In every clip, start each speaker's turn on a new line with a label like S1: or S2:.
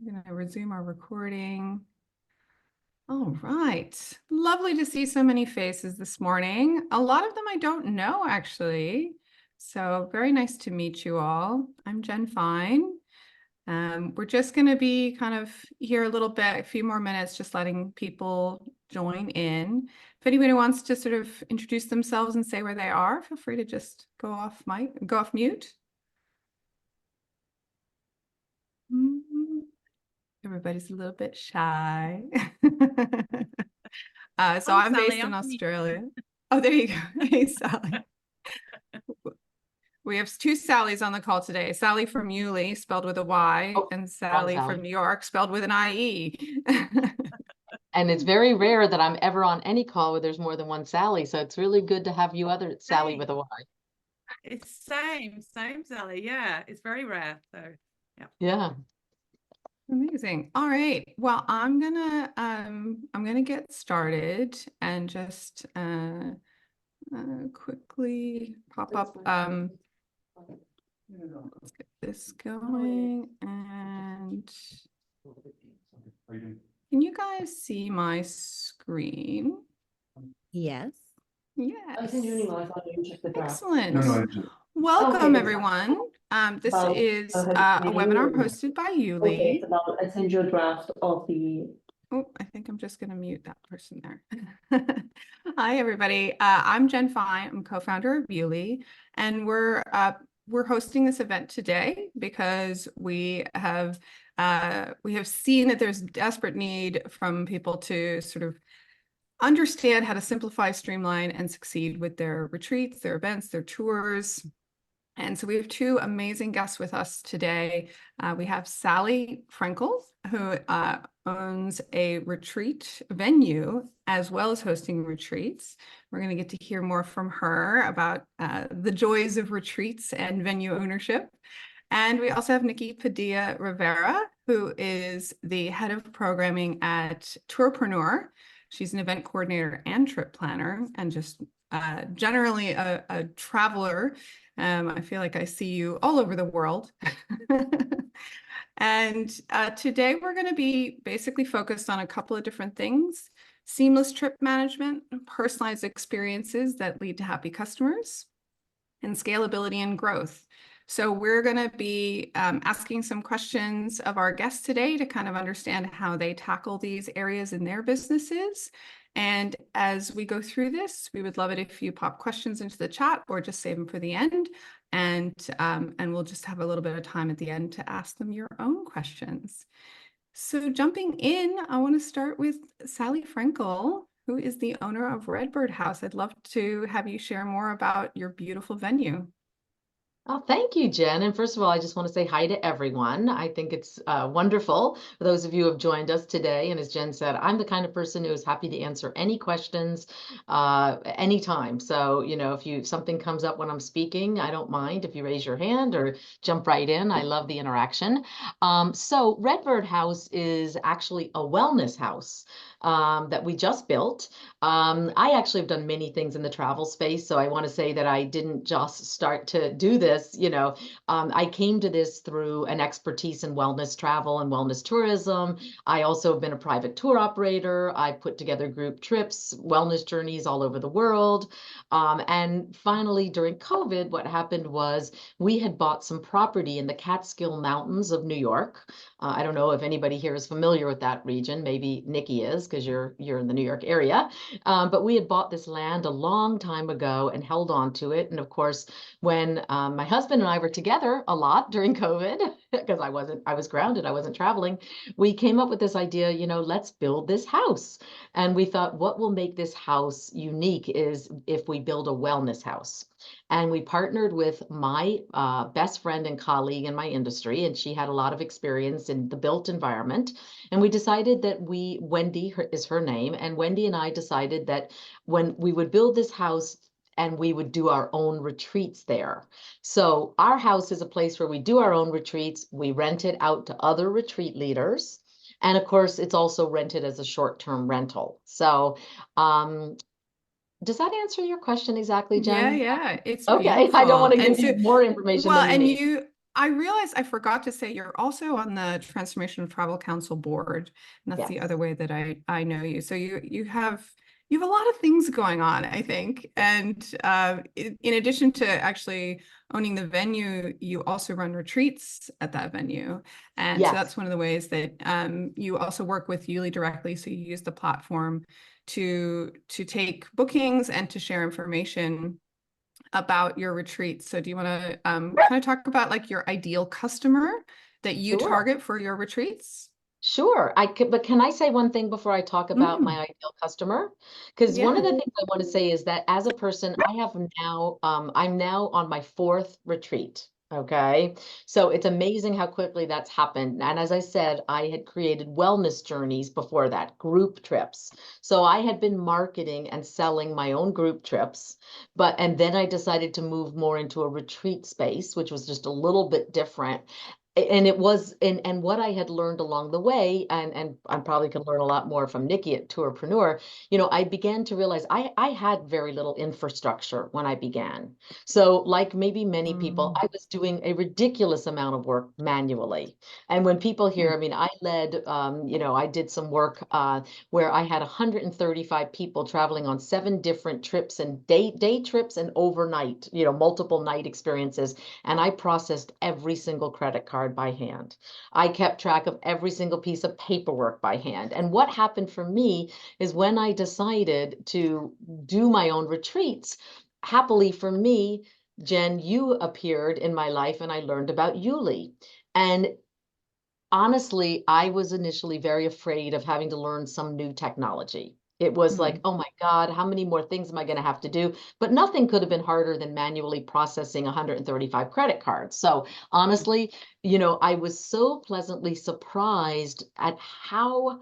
S1: We're going to resume our recording. All right. Lovely to see so many faces this morning. A lot of them I don't know, actually. So very nice to meet you all. I'm Jen Fine. We're just going to be kind of here a little bit, a few more minutes, just letting people join in. If anybody wants to sort of introduce themselves and say where they are, feel free to just go off mute. Everybody's a little bit shy. So I'm
S2: Sally,
S1: based in Australia. Oh, there you go. Hey, Sally. We have two Sallys on the call today. Sally from YouLi, spelled with a Y, and Sally from New York, spelled with an IE.
S3: And it's very rare that I'm ever on any call where there's more than one Sally. So it's really good to have you other Sally with a Y.
S2: It's same Sally. Yeah, it's very rare. So
S3: yeah.
S1: Amazing. All right. Well, I'm gonna get started and just quickly pop up. Let's get this going. And can you guys see my screen?
S4: Yes.
S1: Yes.
S4: Excellent.
S1: Welcome, everyone. This is a webinar hosted by YouLi.
S5: I send you a draft of the.
S1: Oh, I think I'm just going to mute that person there. Hi, everybody. I'm Jen Fine. I'm co-founder of YouLi, and we're hosting this event today because we have seen that there's desperate need from people to sort of understand how to simplify, streamline, and succeed with their retreats, their events, their tours. And so we have two amazing guests with us today. We have Sally Frankel, who owns a retreat venue as well as hosting retreats. We're going to get to hear more from her about the joys of retreats and venue ownership. And we also have Nikki Padilla Rivera, who is the head of programming at Tourpreneur. She's an event coordinator and trip planner, and just generally a traveler. I feel like I see you all over the world. And today we're going to be basically focused on a couple of different things: seamless trip management, personalized experiences that lead to happy customers, and scalability and growth. So we're going to be asking some questions of our guests today to kind of understand how they tackle these areas in their businesses. And as we go through this, we would love it if you pop questions into the chat or just save them for the end. And we'll just have a little bit of time at the end to ask them your own questions. So jumping in, I want to start with Sally Frankel, who is the owner of Redbird House. I'd love to have you share more about your beautiful venue.
S3: Oh, thank you, Jen. And first of all, I just want to say hi to everyone. I think it's wonderful for those of you who have joined us today. And as Jen said, I'm the kind of person who is happy to answer any questions anytime. So, if something comes up when I'm speaking, I don't mind if you raise your hand or jump right in. I love the interaction. So Redbird House is actually a wellness house that we just built. I actually have done many things in the travel space. So I want to say that I didn't just start to do this. I came to this through an expertise in wellness travel and wellness tourism. I also have been a private tour operator. I put together group trips, wellness journeys all over the world. And finally, during COVID, what happened was we had bought some property in the Catskill Mountains of New York. I don't know if anybody here is familiar with that region. Maybe Nikki is, because you're in the New York area. But we had bought this land a long time ago and held on to it. And of course, when my husband and I were together a lot during COVID, because I was grounded, I wasn't traveling, we came up with this idea, let's build this house. And we thought, what will make this house unique is if we build a wellness house. And we partnered with my best friend and colleague in my industry, and she had a lot of experience in the built environment. And we decided that Wendy is her name, and Wendy and I decided that when we would build this house, and we would do our own retreats there. So our house is a place where we do our own retreats. We rent it out to other retreat leaders. And of course, it's also rented as a short-term rental. So does that answer your question exactly, Jen?
S1: Yeah, it's
S3: okay.
S1: beautiful.
S3: I don't want to give you more information than you need.
S1: I realized I forgot to say you're also on the Transformation of Travel Council board, and that's the
S3: Yes.
S1: other way that I know you. So you have a lot of things going on, I think. And in addition to actually owning the venue, you also run retreats at that venue. And so
S3: Yes.
S1: that's one of the ways that you also work with YouLi directly. So you use the platform to take bookings and to share information about your retreat. So do you want to kind of talk about like your ideal customer that you
S3: Sure.
S1: target for your retreats?
S3: Sure, I could, but can I say one thing before I talk about my ideal customer? Because one of the
S1: Yeah.
S3: things I want to say is that as a person, I have now, I'm now on my 4th retreat. Okay, so it's amazing how quickly that's happened. And as I said, I had created wellness journeys before that, group trips. So I had been marketing and selling my own group trips, and then I decided to move more into a retreat space, which was just a little bit different. And it was, and what I had learned along the way, and I probably could learn a lot more from Nikki at Tourpreneur, I began to realize I had very little infrastructure when I began. So like maybe many people, I was doing a ridiculous amount of work manually. And when people hear, I mean, I led, I did some work where I had 135 people traveling on 7 different trips, and day trips and overnight, multiple night experiences. And I processed every single credit card by hand. I kept track of every single piece of paperwork by hand. And what happened for me is when I decided to do my own retreats, happily for me, Jen, you appeared in my life and I learned about YouLi. And honestly, I was initially very afraid of having to learn some new technology. It was like, oh my God, how many more things am I going to have to do? But nothing could have been harder than manually processing 135 credit cards. So honestly, I was so pleasantly surprised at how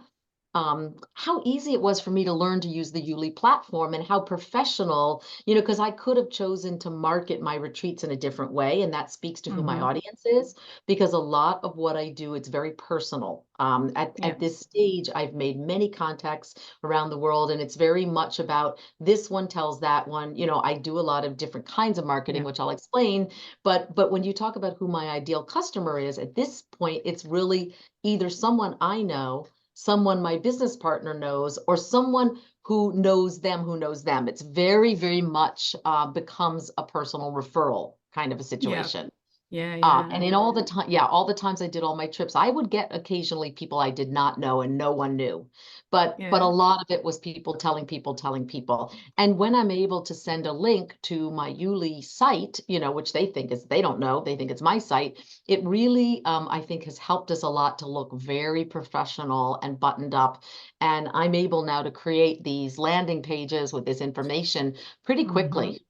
S3: easy it was for me to learn to use the YouLi platform and how professional, because I could have chosen to market my retreats in a different way. And that speaks to who my audience is, because a lot of what I do, it's very personal. At this stage, I've made many contacts around the world, and it's very much about this one tells that one. I do a lot of different kinds of marketing, which I'll explain. But when you talk about who my ideal customer is, at this point, it's really either someone I know, someone my business partner knows, or someone who knows them who knows them. It's very, very much becomes a personal referral kind of a situation. And in all the time, all the times I did all my trips, I would get occasionally people I did not know and no one knew. But a lot of it was people telling people, telling people. And when I'm able to send a link to my YouLi site, which they think is, they don't know, they think it's my site, it really, I think has helped us a lot to look very professional and buttoned up. And I'm able now to create these landing pages with this information pretty quickly.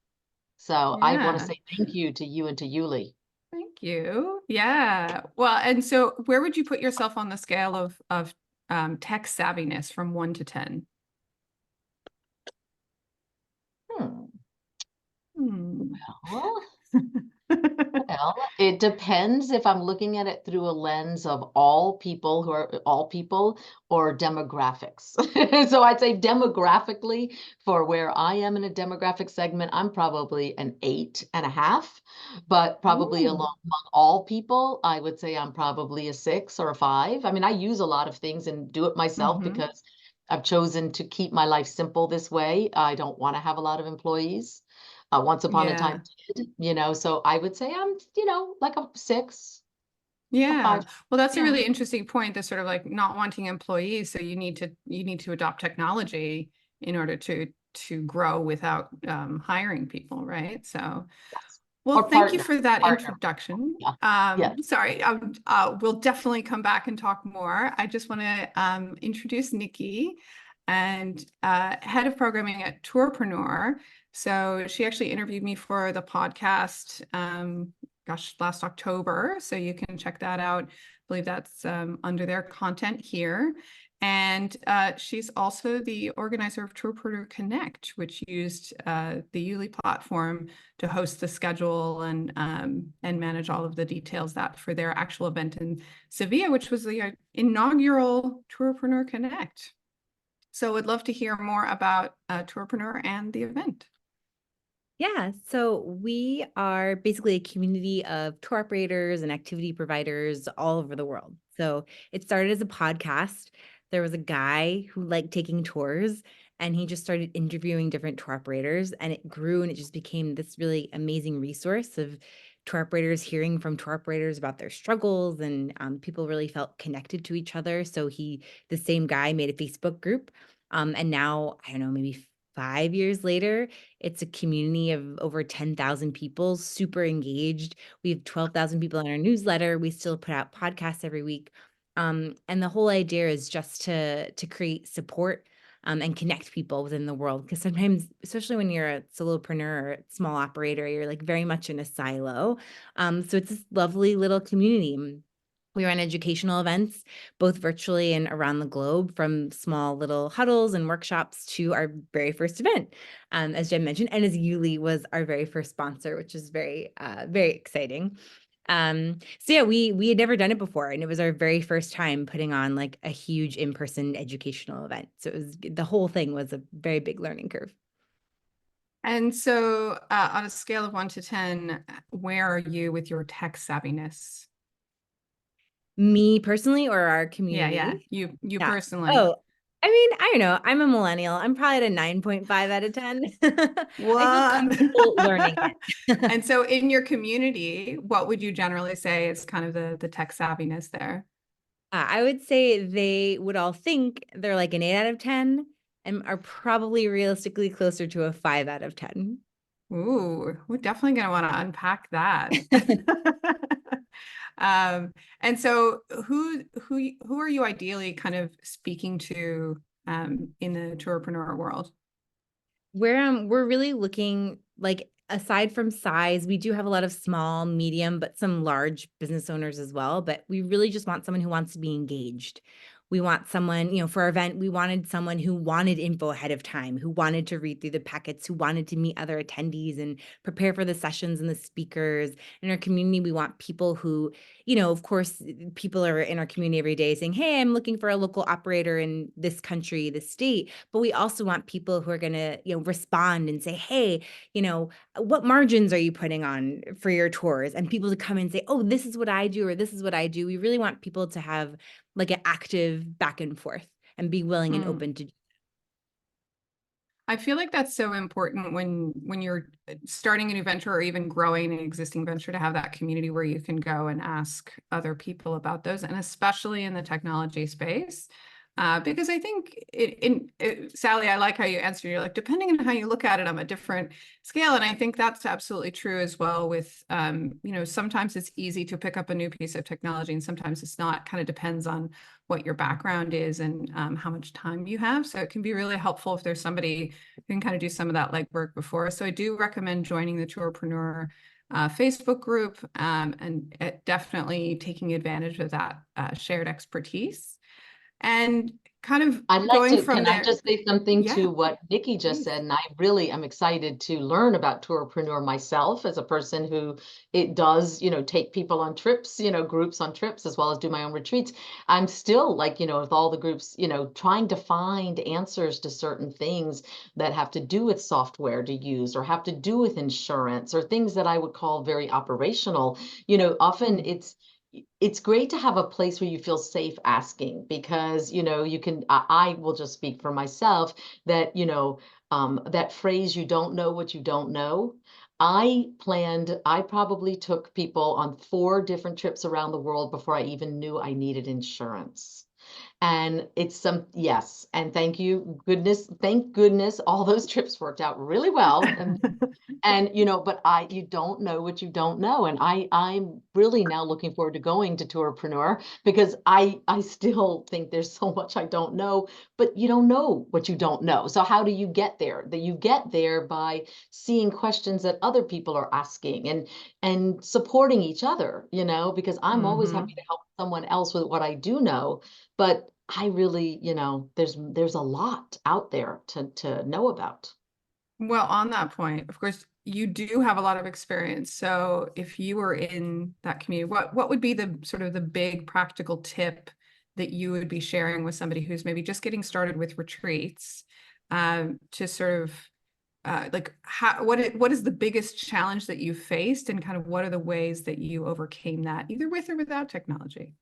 S3: So I want to say thank you to you and to YouLi.
S1: Thank you. Yeah. Well, and so where would you put yourself on the scale of tech savviness from 1 to 10?
S3: Well, it depends if I'm looking at it through a lens of all people or demographics. So I'd say demographically, for where I am in a demographic segment, I'm probably an 8.5, but probably among all people, I would say I'm probably a 6 or a 5. I mean, I use a lot of things and do it myself because I've chosen to keep my life simple this way. I don't want to have a lot of employees. Once upon a time did, so I would say I'm, like a 6.
S1: Yeah.
S3: 5.
S1: Well, that's a really interesting point, the sort of like not wanting employees. So you need to adopt technology in order to grow without hiring people, right? So well, thank you for that introduction. Sorry, we'll definitely come back and talk more. I just want to introduce Nikki, and head of programming at Tourpreneur. So she actually interviewed me for the podcast, last October. So you can check that out. I believe that's under their content here. And she's also the organizer of Tourpreneur Connect, which used the YouLi platform to host the schedule and manage all of the details that for their actual event in Sevilla, which was the inaugural Tourpreneur Connect. So I'd love to hear more about Tourpreneur and the event.
S4: Yeah, so we are basically a community of tour operators and activity providers all over the world. So it started as a podcast. There was a guy who liked taking tours and he just started interviewing different tour operators, and it grew and it just became this really amazing resource of tour operators hearing from tour operators about their struggles, and people really felt connected to each other. So the same guy made a Facebook group. And now, I don't know, maybe 5 years later, it's a community of over 10,000 people, super engaged. We have 12,000 people in our newsletter. We still put out podcasts every week. And the whole idea is just to create support and connect people within the world. Because sometimes, especially when you're a solopreneur or a small operator, you're like very much in a silo. So it's this lovely little community. We run educational events, both virtually and around the globe, from small little huddles and workshops to our very first event, as Jen mentioned, and as YouLi was our very first sponsor, which is very, very exciting. So yeah, we had never done it before, and it was our very first time putting on like a huge in-person educational event. So the whole thing was a very big learning curve.
S1: And so on a scale of 1 to 10, where are you with your tech savviness?
S4: Me personally, or our community?
S1: Yeah, you
S4: Yeah.
S1: personally.
S4: Oh, I mean, I don't know. I'm a millennial. I'm probably at a 9.5 out of 10. I feel comfortable learning it.
S1: And so in your community, what would you generally say is kind of the tech savviness there?
S4: I would say they would all think they're like an 8 out of 10 and are probably realistically closer to a 5 out of 10.
S1: Ooh, we're definitely going to want to unpack that. And so who are you ideally kind of speaking to in the tourpreneur world?
S4: We're really looking, like, aside from size, we do have a lot of small, medium, but some large business owners as well. But we really just want someone who wants to be engaged. We want someone, for our event, we wanted someone who wanted info ahead of time, who wanted to read through the packets, who wanted to meet other attendees and prepare for the sessions and the speakers. In our community, we want people who, of course, people are in our community every day saying, hey, I'm looking for a local operator in this country, this state. But we also want people who are going to, respond and say, hey, what margins are you putting on for your tours? And people to come and say, oh, this is what I do, or this is what I do. We really want people to have like an active back and forth and be willing and open to do.
S1: I feel like that's so important when you're starting a new venture or even growing an existing venture, to have that community where you can go and ask other people about those, and especially in the technology space. Because I think Sally, I like how you answered. You're like, depending on how you look at it, I'm a different scale. And I think that's absolutely true as well with, sometimes it's easy to pick up a new piece of technology and sometimes it's not. Kind of depends on what your background is and how much time you have. So it can be really helpful if there's somebody who can kind of do some of that legwork before. So I do recommend joining the Tourpreneur Facebook group and definitely taking advantage of that shared expertise. And kind of
S3: I'd like
S1: going
S3: to,
S1: from
S3: can
S1: there.
S3: I just say something
S1: Yeah,
S3: to what Nikki just
S1: please.
S3: said? And I really am excited to learn about Tourpreneur myself as a person who it does, take people on trips, groups on trips, as well as do my own retreats. I'm still like, with all the groups, trying to find answers to certain things that have to do with software to use or have to do with insurance or things that I would call very operational. Often it's great to have a place where you feel safe asking, because you can, I will just speak for myself that that phrase, you don't know what you don't know. I probably took people on 4 different trips around the world before I even knew I needed insurance. And yes, and thank goodness all those trips worked out really well. And but you don't know what you don't know. And I'm really now looking forward to going to Tourpreneur, because I still think there's so much I don't know, but you don't know what you don't know. So how do you get there? That you get there by seeing questions that other people are asking and supporting each other, because I'm always happy to help someone else with what I do know, but I really, there's a lot out there to know about.
S1: Well, on that point, of course, you do have a lot of experience. So if you were in that community, what would be the sort of the big practical tip that you would be sharing with somebody who's maybe just getting started with retreats, to sort of what is the biggest challenge that you faced, and kind of what are the ways that you overcame that, either with or without technology?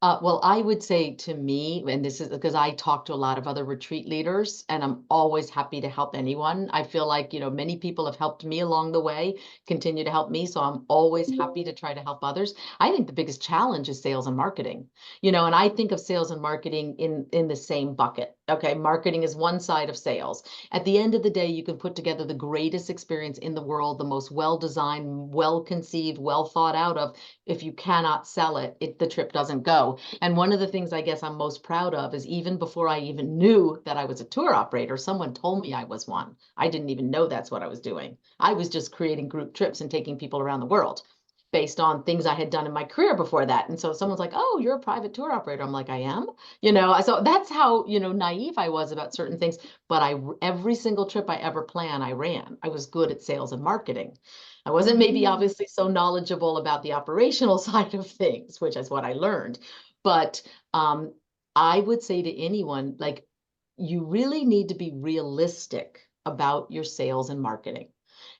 S3: Well, I would say to me, and this is because I talk to a lot of other retreat leaders, and I'm always happy to help anyone. I feel like, many people have helped me along the way, continue to help me. So I'm always happy to try to help others. I think the biggest challenge is sales and marketing, and I think of sales and marketing in the same bucket. Okay. Marketing is one side of sales. At the end of the day, you can put together the greatest experience in the world, the most well-designed, well-conceived, well thought out of. If you cannot sell it, the trip doesn't go. And one of the things I guess I'm most proud of is, even before I even knew that I was a tour operator, someone told me I was one. I didn't even know that's what I was doing. I was just creating group trips and taking people around the world based on things I had done in my career before that. And so someone's like, "Oh, you're a private tour operator." I'm like, "I am." So that's how, naive I was about certain things. But every single trip I ever planned, I ran. I was good at sales and marketing. I wasn't maybe obviously so knowledgeable about the operational side of things, which is what I learned. But I would say to anyone, like, you really need to be realistic about your sales and marketing.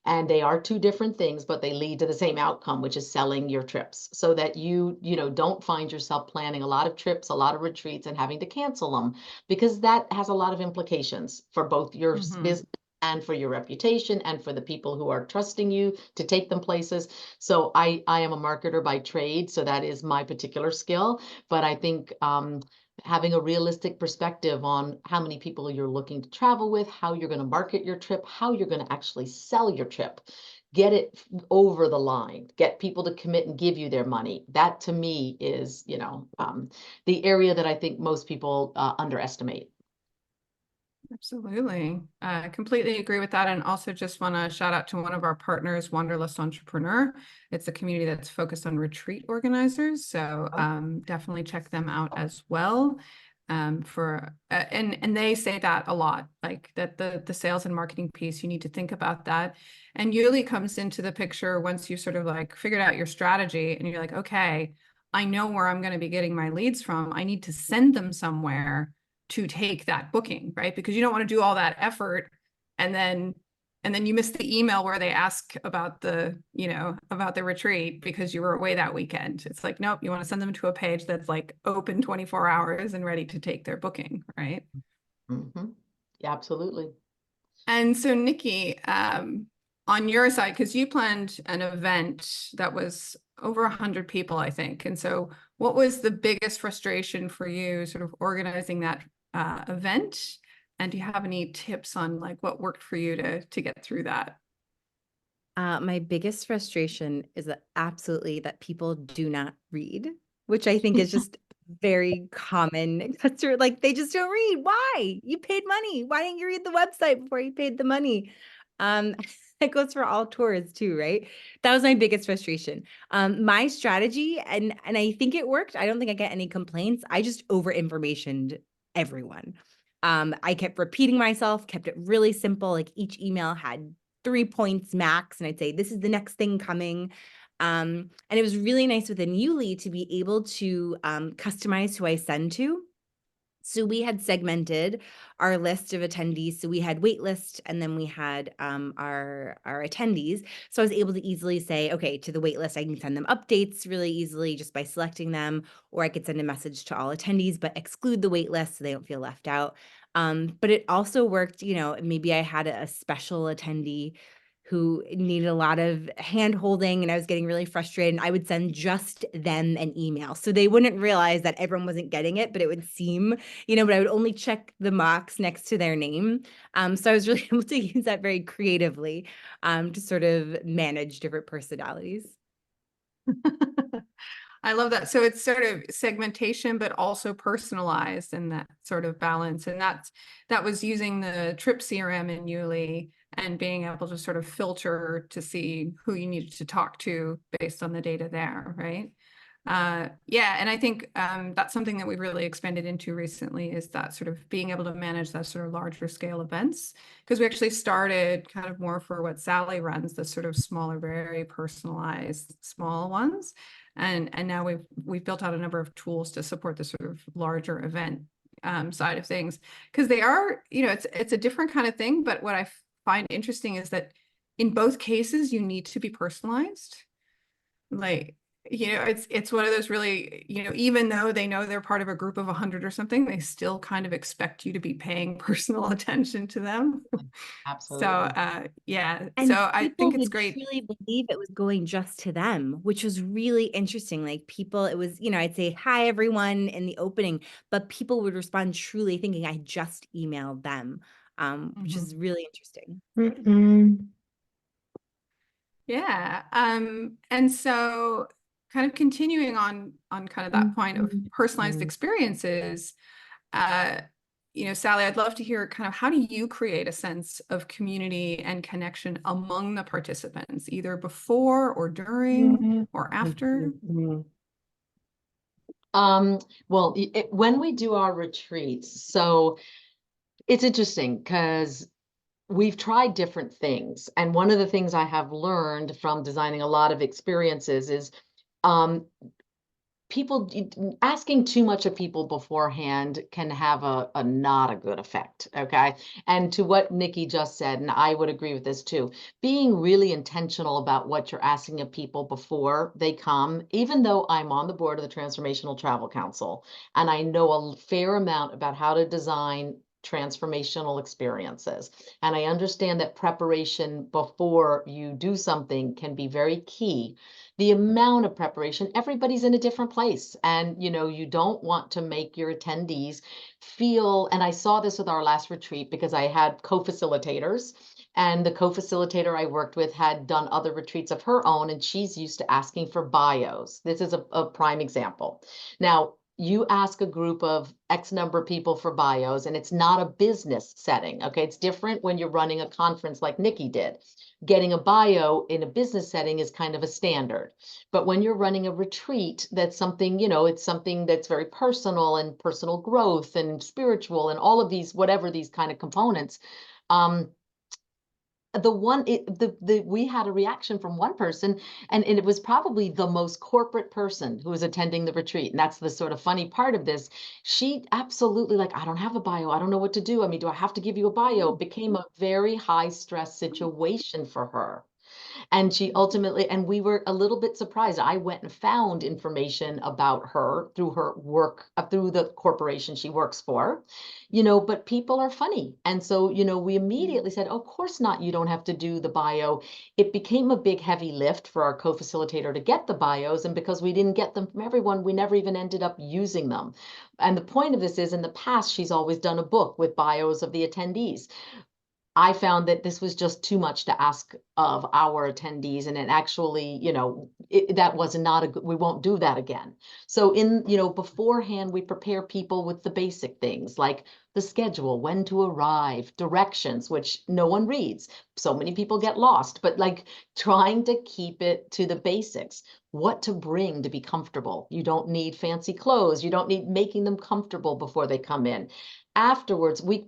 S3: And they are two different things, but they lead to the same outcome, which is selling your trips, so that you don't find yourself planning a lot of trips, a lot of retreats, and having to cancel them, because that has a lot of implications for both your business and for your reputation and for the people who are trusting you to take them places. So I am a marketer by trade, so that is my particular skill. But I think having a realistic perspective on how many people you're looking to travel with, how you're going to market your trip, how you're going to actually sell your trip, get it over the line, get people to commit and give you their money. That to me is, the area that I think most people underestimate.
S1: Absolutely. I completely agree with that. And also just want to shout out to one of our partners, Wanderlust Entrepreneur. It's a community that's focused on retreat organizers. So definitely check them out as well. And they say that a lot, like that the sales and marketing piece, you need to think about that. And YouLi comes into the picture once you sort of like figured out your strategy and you're like, okay, I know where I'm going to be getting my leads from. I need to send them somewhere to take that booking, right? Because you don't want to do all that effort and then you miss the email where they ask about the retreat because you were away that weekend. It's like, nope, you want to send them to a page that's like open 24 hours and ready to take their booking, right?
S3: Yeah, absolutely.
S1: And so Nikki, on your side, because you planned an event that was over 100 people, I think. And so what was the biggest frustration for you sort of organizing that event? And do you have any tips on like what worked for you to get through that?
S4: My biggest frustration is that people do not read, which I think is just very common. Like, they just don't read. Why? You paid money. Why didn't you read the website before you paid the money? It goes for all tours too, right? That was my biggest frustration. My strategy, and I think it worked. I don't think I get any complaints. I just over informationed everyone. I kept repeating myself, kept it really simple. Like, each email had 3 points max, and I'd say, this is the next thing coming. And it was really nice within YouLi to be able to customize who I send to. So we had segmented our list of attendees. So we had wait list, and then we had our attendees. So I was able to easily say, okay, to the wait list, I can send them updates really easily just by selecting them, or I could send a message to all attendees, but exclude the wait list so they don't feel left out. But it also worked, maybe I had a special attendee who needed a lot of hand holding and I was getting really frustrated, and I would send just them an email. So they wouldn't realize that everyone wasn't getting it, but it would seem, but I would only check the box next to their name. So I was really able to use that very creatively to sort of manage different personalities.
S1: I love that. So it's sort of segmentation, but also personalized, and that sort of balance. And that was using the trip CRM in YouLi and being able to sort of filter to see who you needed to talk to based on the data there, right? Yeah, and I think that's something that we've really expanded into recently, is that sort of being able to manage that sort of larger scale events, because we actually started kind of more for what Sally runs, the sort of smaller, very personalized small ones. And now we've built out a number of tools to support the sort of larger event side of things, because they are, it's a different kind of thing. But what I find interesting is that in both cases, you need to be personalized. Like, it's one of those really, even though they know they're part of a group of 100 or something, they still kind of expect you to be paying personal attention to them.
S3: Absolutely.
S1: So, yeah,
S4: And
S1: so I
S4: people
S1: think it's
S4: would
S1: great.
S4: truly believe it was going just to them, which was really interesting. Like people, it was, I'd say, hi, everyone in the opening, but people would respond truly thinking I just emailed them, which
S1: Mhm.
S4: is really interesting.
S1: Yeah. And so kind of continuing on kind of that point of personalized experiences, Sally, I'd love to hear kind of how do you create a sense of community and connection among the participants, either before or during or after?
S3: Well, when we do our retreats, so it's interesting because we've tried different things. And one of the things I have learned from designing a lot of experiences is um, people asking too much of people beforehand can have a not a good effect. Okay. And to what Nikki just said, and I would agree with this too, being really intentional about what you're asking of people before they come, even though I'm on the board of the Transformational Travel Council, and I know a fair amount about how to design transformational experiences. And I understand that preparation before you do something can be very key. The amount of preparation, everybody's in a different place. And, you don't want to make your attendees feel, and I saw this with our last retreat because I had co-facilitators. And the co-facilitator I worked with had done other retreats of her own, and she's used to asking for bios. This is a prime example. Now, you ask a group of X number of people for bios, and it's not a business setting. Okay. It's different when you're running a conference like Nikki did. Getting a bio in a business setting is kind of a standard. But when you're running a retreat, that's something, it's something that's very personal and personal growth and spiritual and all of these, whatever these kind of components. We had a reaction from one person, and it was probably the most corporate person who was attending the retreat. And that's the sort of funny part of this. She absolutely like, I don't have a bio. I don't know what to do. I mean, do I have to give you a bio? It became a very high stress situation for her. And she ultimately, and we were a little bit surprised. I went and found information about her through her work, through the corporation she works for, but people are funny. And so, we immediately said, of course not, you don't have to do the bio. It became a big heavy lift for our co-facilitator to get the bios. And because we didn't get them from everyone, we never even ended up using them. And the point of this is in the past, she's always done a book with bios of the attendees. I found that this was just too much to ask of our attendees. And it actually, that was not a good, we won't do that again. So beforehand, we prepare people with the basic things like the schedule, when to arrive, directions, which no one reads. So many people get lost, but like trying to keep it to the basics, what to bring to be comfortable. You don't need fancy clothes. You don't need making them comfortable before they come in. Afterwards, we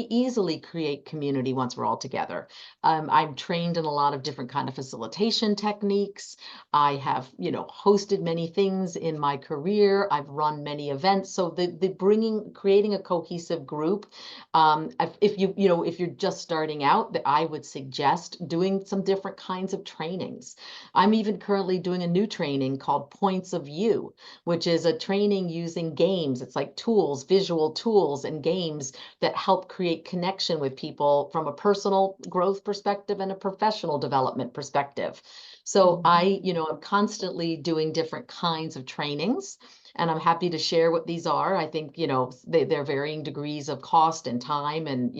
S3: easily create community once we're all together. I'm trained in a lot of different kind of facilitation techniques. I have, hosted many things in my career. I've run many events. So creating a cohesive group. If you're just starting out, that I would suggest doing some different kinds of trainings. I'm even currently doing a new training called Points of View, which is a training using games. It's like tools, visual tools and games that help create connection with people from a personal growth perspective and a professional development perspective. So I'm constantly doing different kinds of trainings, and I'm happy to share what these are. I think, they're varying degrees of cost and time and,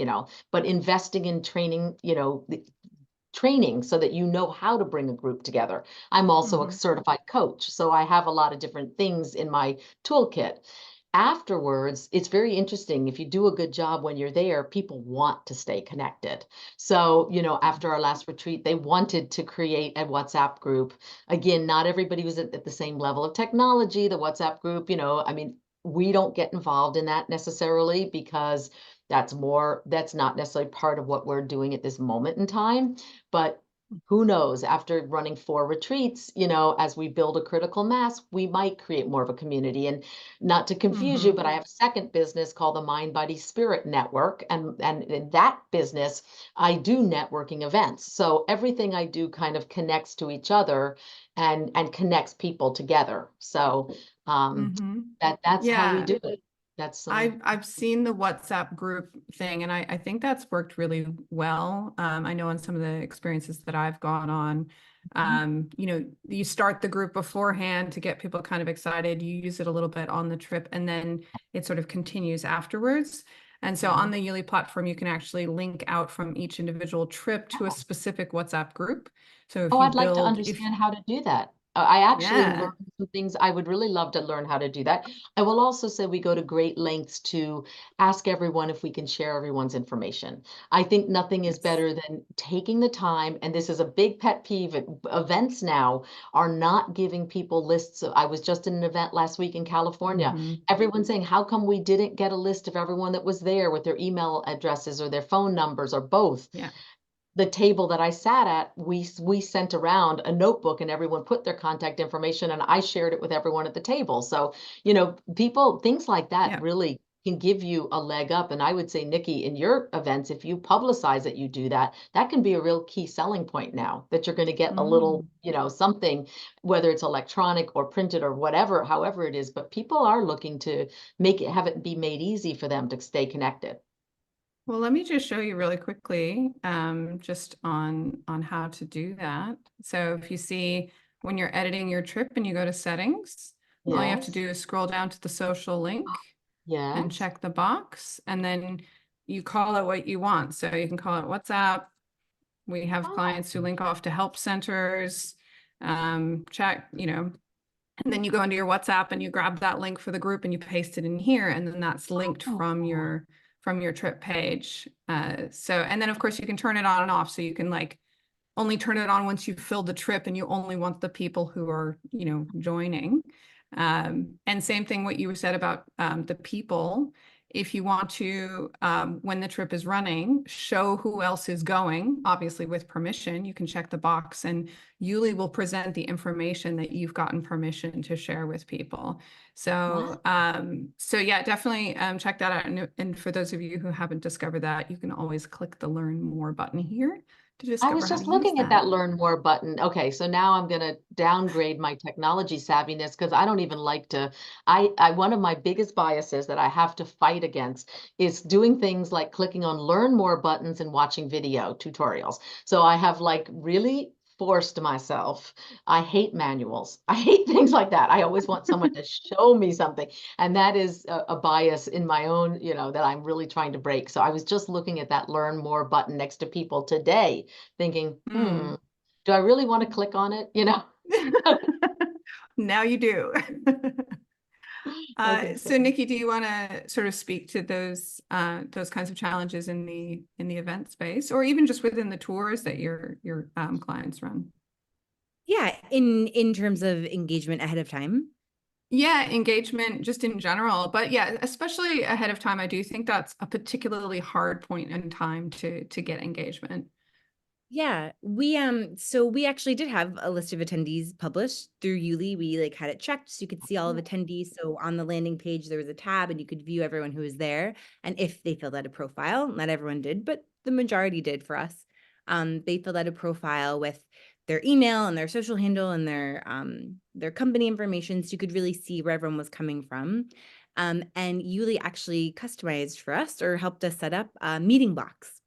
S3: but investing in training, training so that you know how to bring a group together. I'm also a certified coach, so I have a lot of different things in my toolkit. Afterwards, it's very interesting. If you do a good job when you're there, people want to stay connected. So, after our last retreat, they wanted to create a WhatsApp group. Again, not everybody was at the same level of technology. The WhatsApp group, we don't get involved in that necessarily because that's not necessarily part of what we're doing at this moment in time. But who knows, after running 4 retreats, as we build a critical mass, we might create more of a community. And not to confuse you, but I have a second business called the Mind, Body, Spirit Network. And in that business, I do networking events. So everything I do kind of connects to each other and connects people together. So that's how we
S1: Yeah.
S3: do it. That's
S1: I've seen the WhatsApp group thing, and I think that's worked really well. I know in some of the experiences that I've gone on, you start the group beforehand to get people kind of excited. You use it a little bit on the trip, and then it sort of continues afterwards. And so on the YouLi platform, you can actually link out from each individual trip to a specific WhatsApp group. So if you
S3: I'd like to
S1: build,
S3: understand how to do that. I actually
S1: yeah.
S3: learned some things. I would really love to learn how to do that. I will also say we go to great lengths to ask everyone if we can share everyone's information. I think nothing is better than taking the time, and this is a big pet peeve. Events now are not giving people lists. I was just in an event last week in California. Everyone's saying, how come we didn't get a list of everyone that was there with their email addresses or their phone numbers or both?
S1: Yeah.
S3: The table that I sat at, we sent around a notebook and everyone put their contact information and I shared it with everyone at the table. So, things like that really can give you a leg up. And I would say, Nikki, in your events, if you publicize that you do that, that can be a real key selling point now that you're going to get a little, something, whether it's electronic or printed or whatever, however it is, but people are looking to have it be made easy for them to stay connected.
S1: Well, let me just show you really quickly, just on how to do that. So if you see when you're editing your trip and you go to settings, all you have to do is scroll down to the social link and check the box, and then you call it what you want. So you can call it WhatsApp. We have clients who link off to help centers, check, and then you go into your WhatsApp and you grab that link for the group and you paste it in here, and then that's linked from your trip page. And then of course you can turn it on and off. So you can only turn it on once you've filled the trip and you only want the people who are, joining. And same thing what you said about the people. If you want to, when the trip is running, show who else is going, obviously with permission, you can check the box and YouLi will present the information that you've gotten permission to share with people. So, yeah, definitely check that out. And for those of you who haven't discovered that, you can always click the Learn More button here to discover
S3: I was
S1: how
S3: just
S1: to
S3: looking
S1: use
S3: at that Learn More button. Okay, so now I'm going to downgrade my technology savviness because I don't even like to. One of my biggest biases that I have to fight against is doing things like clicking on Learn More buttons and watching video tutorials. So I have really forced myself. I hate manuals. I hate things like that. I always want someone to show me something. And that is a bias in my own, that I'm really trying to break. So I was just looking at that Learn More button next to people today, thinking, do I really want to click on it?
S1: Now you do.
S3: Okay,
S1: so Nikki, do you want to sort of speak to those kinds of challenges in the event space, or even just within the tours that your clients run?
S4: Yeah, in terms of engagement ahead of time.
S1: Yeah, engagement just in general, but yeah, especially ahead of time, I do think that's a particularly hard point in time to get engagement.
S4: Yeah, so we actually did have a list of attendees published through YouLi. We had it checked so you could see all of attendees. So on the landing page, there was a tab and you could view everyone who was there. And if they filled out a profile, not everyone did, but the majority did for us. They filled out a profile with their email and their social handle and their company information, so you could really see where everyone was coming from. And YouLi actually customized for us or helped us set up a meeting blocks,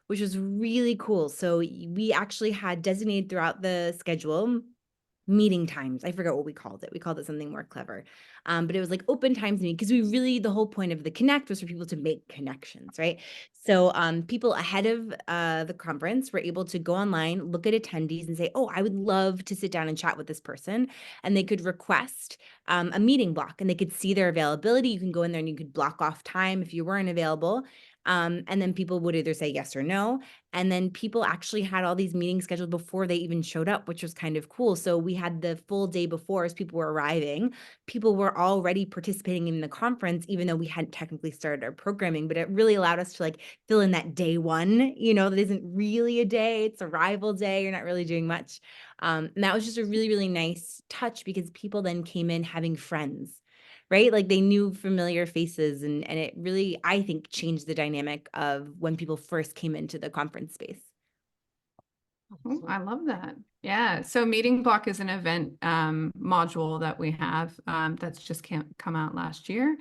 S4: which was really cool. So we actually had designated throughout the schedule meeting times. I forgot what we called it. We called it something more clever. But it was open times meeting, because the whole point of the Connect was for people to make connections, right? So people ahead of the conference were able to go online, look at attendees and say, oh, I would love to sit down and chat with this person. And they could request a meeting block and they could see their availability. You can go in there and you could block off time if you weren't available. And then people would either say yes or no. And then people actually had all these meetings scheduled before they even showed up, which was kind of cool. So we had the full day before as people were arriving. People were already participating in the conference, even though we hadn't technically started our programming, but it really allowed us to like fill in that day one, that isn't really a day, it's arrival day, you're not really doing much. And that was just a really, really nice touch because people then came in having friends, right? Like they knew familiar faces and it really, I think, changed the dynamic of when people first came into the conference space.
S1: Oh, I love that. Yeah. So Meeting Block is an event module that we have that's just come out last year.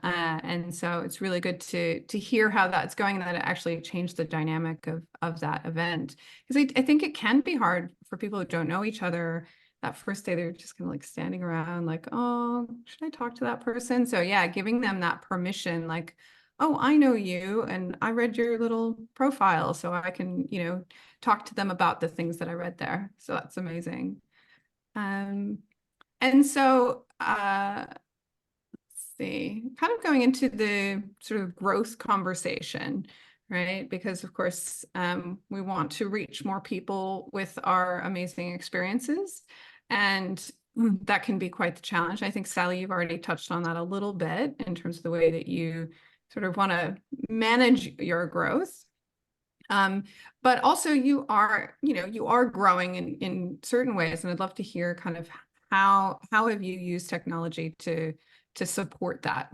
S1: And so it's really good to hear how that's going and that it actually changed the dynamic of that event. Because I think it can be hard for people who don't know each other. That first day, they're just kind of like standing around like, oh, should I talk to that person? So yeah, giving them that permission, like, oh, I know you and I read your little profile, so I can, talk to them about the things that I read there. So that's amazing. And so let's see, kind of going into the sort of growth conversation, right? Because of course, we want to reach more people with our amazing experiences. And that can be quite the challenge. I think, Sally, you've already touched on that a little bit in terms of the way that you sort of want to manage your growth. But also you are growing in certain ways. And I'd love to hear kind of how have you used technology to support that?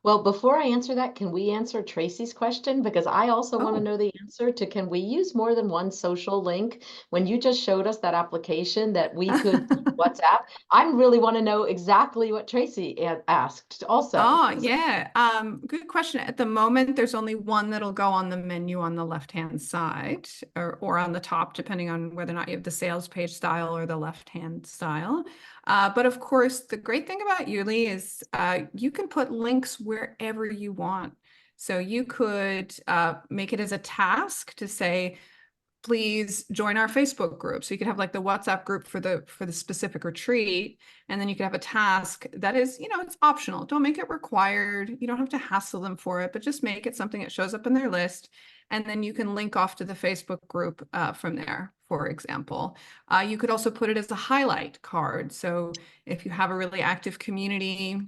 S3: Well, before I answer that, can we answer Tracy's question? Because I also want to know the answer to, can we use more than one social link? When you just showed us that application that we could WhatsApp, I really want to know exactly what Tracy asked also.
S1: Oh, yeah. Good question. At the moment, there's only one that'll go on the menu on the left-hand side or on the top, depending on whether or not you have the sales page style or the left-hand style. But of course, the great thing about YouLi is you can put links wherever you want. So you could make it as a task to say, please join our Facebook group. So you could have like the WhatsApp group for the specific retreat. And then you could have a task that is, it's optional. Don't make it required. You don't have to hassle them for it, but just make it something that shows up in their list. And then you can link off to the Facebook group from there, for example. You could also put it as a highlight card. So if you have a really active community,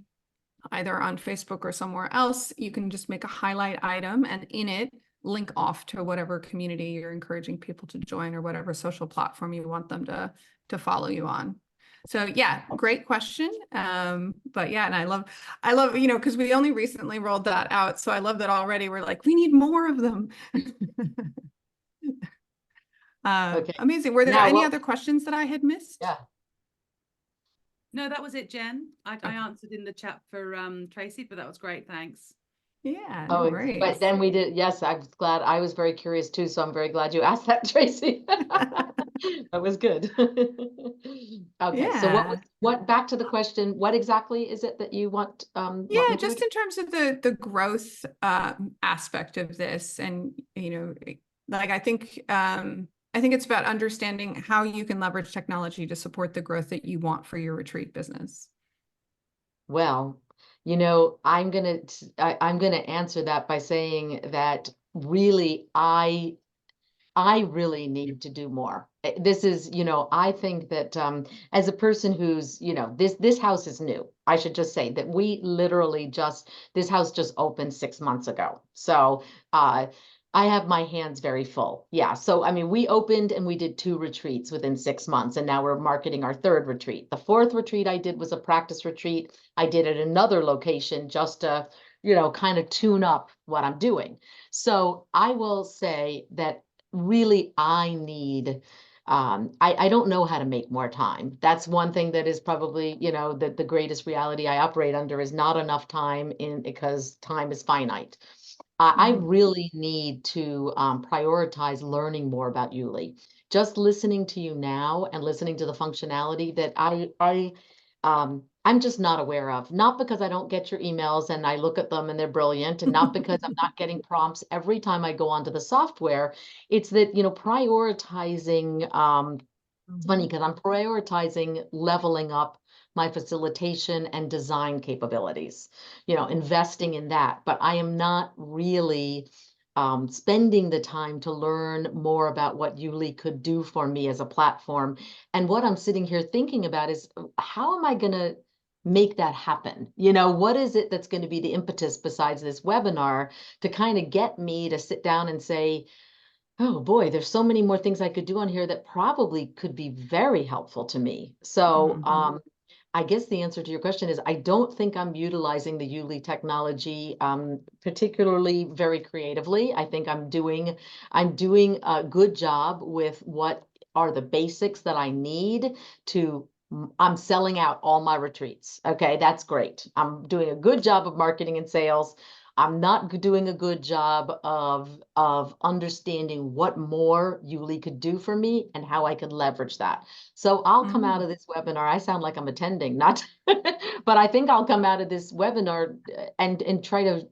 S1: either on Facebook or somewhere else, you can just make a highlight item and in it, link off to whatever community you're encouraging people to join or whatever social platform you want them to follow you on. So yeah, great question. But yeah, and I love, because we only recently rolled that out. So I love that already we're like, we need more of them.
S3: Okay.
S1: Amazing. Were there any other questions that I had missed?
S3: Yeah.
S2: No, that was it, Jen. I answered in the chat for Tracy, but that was great. Thanks.
S1: Yeah, no worries.
S3: But then we did. Yes, I was glad. I was very curious too. So I'm very glad you asked that, Tracy. That was good. Okay. So what, back to the question, what exactly is it that you want?
S1: Yeah, just in terms of the growth aspect of this. And, like, I think it's about understanding how you can leverage technology to support the growth that you want for your retreat business.
S3: Well, I'm gonna answer that by saying that really, I really need to do more. This is, I think that as a person who's, this house is new. I should just say that we literally this house just opened 6 months ago. So I have my hands very full. Yeah. So, I mean, we opened and we did 2 retreats within 6 months, and now we're marketing our 3rd retreat. The 4th retreat I did was a practice retreat. I did at another location just to, kind of tune up what I'm doing. So I will say that really I need, I don't know how to make more time. That's one thing that is probably, the greatest reality I operate under is not enough time because time is finite. I really need to prioritize learning more about YouLi. Just listening to you now and listening to the functionality that I'm just not aware of. Not because I don't get your emails and I look at them and they're brilliant, and not because I'm not getting prompts every time I go onto the software. It's that, prioritizing It's funny because I'm prioritizing leveling up my facilitation and design capabilities, investing in that, but I am not really spending the time to learn more about what YouLi could do for me as a platform. And what I'm sitting here thinking about is, how am I going to make that happen? What is it that's going to be the impetus besides this webinar to kind of get me to sit down and say, oh boy, there's so many more things I could do on here that probably could be very helpful to me. So I guess the answer to your question is, I don't think I'm utilizing the YouLi technology particularly very creatively. I think I'm doing a good job with what are the basics that I need to. I'm selling out all my retreats. Okay, that's great. I'm doing a good job of marketing and sales. I'm not doing a good job of understanding what more YouLi could do for me and how I could leverage that. So I'll come out of this webinar. I sound like I'm attending, not, but I think I'll come out of this webinar and try to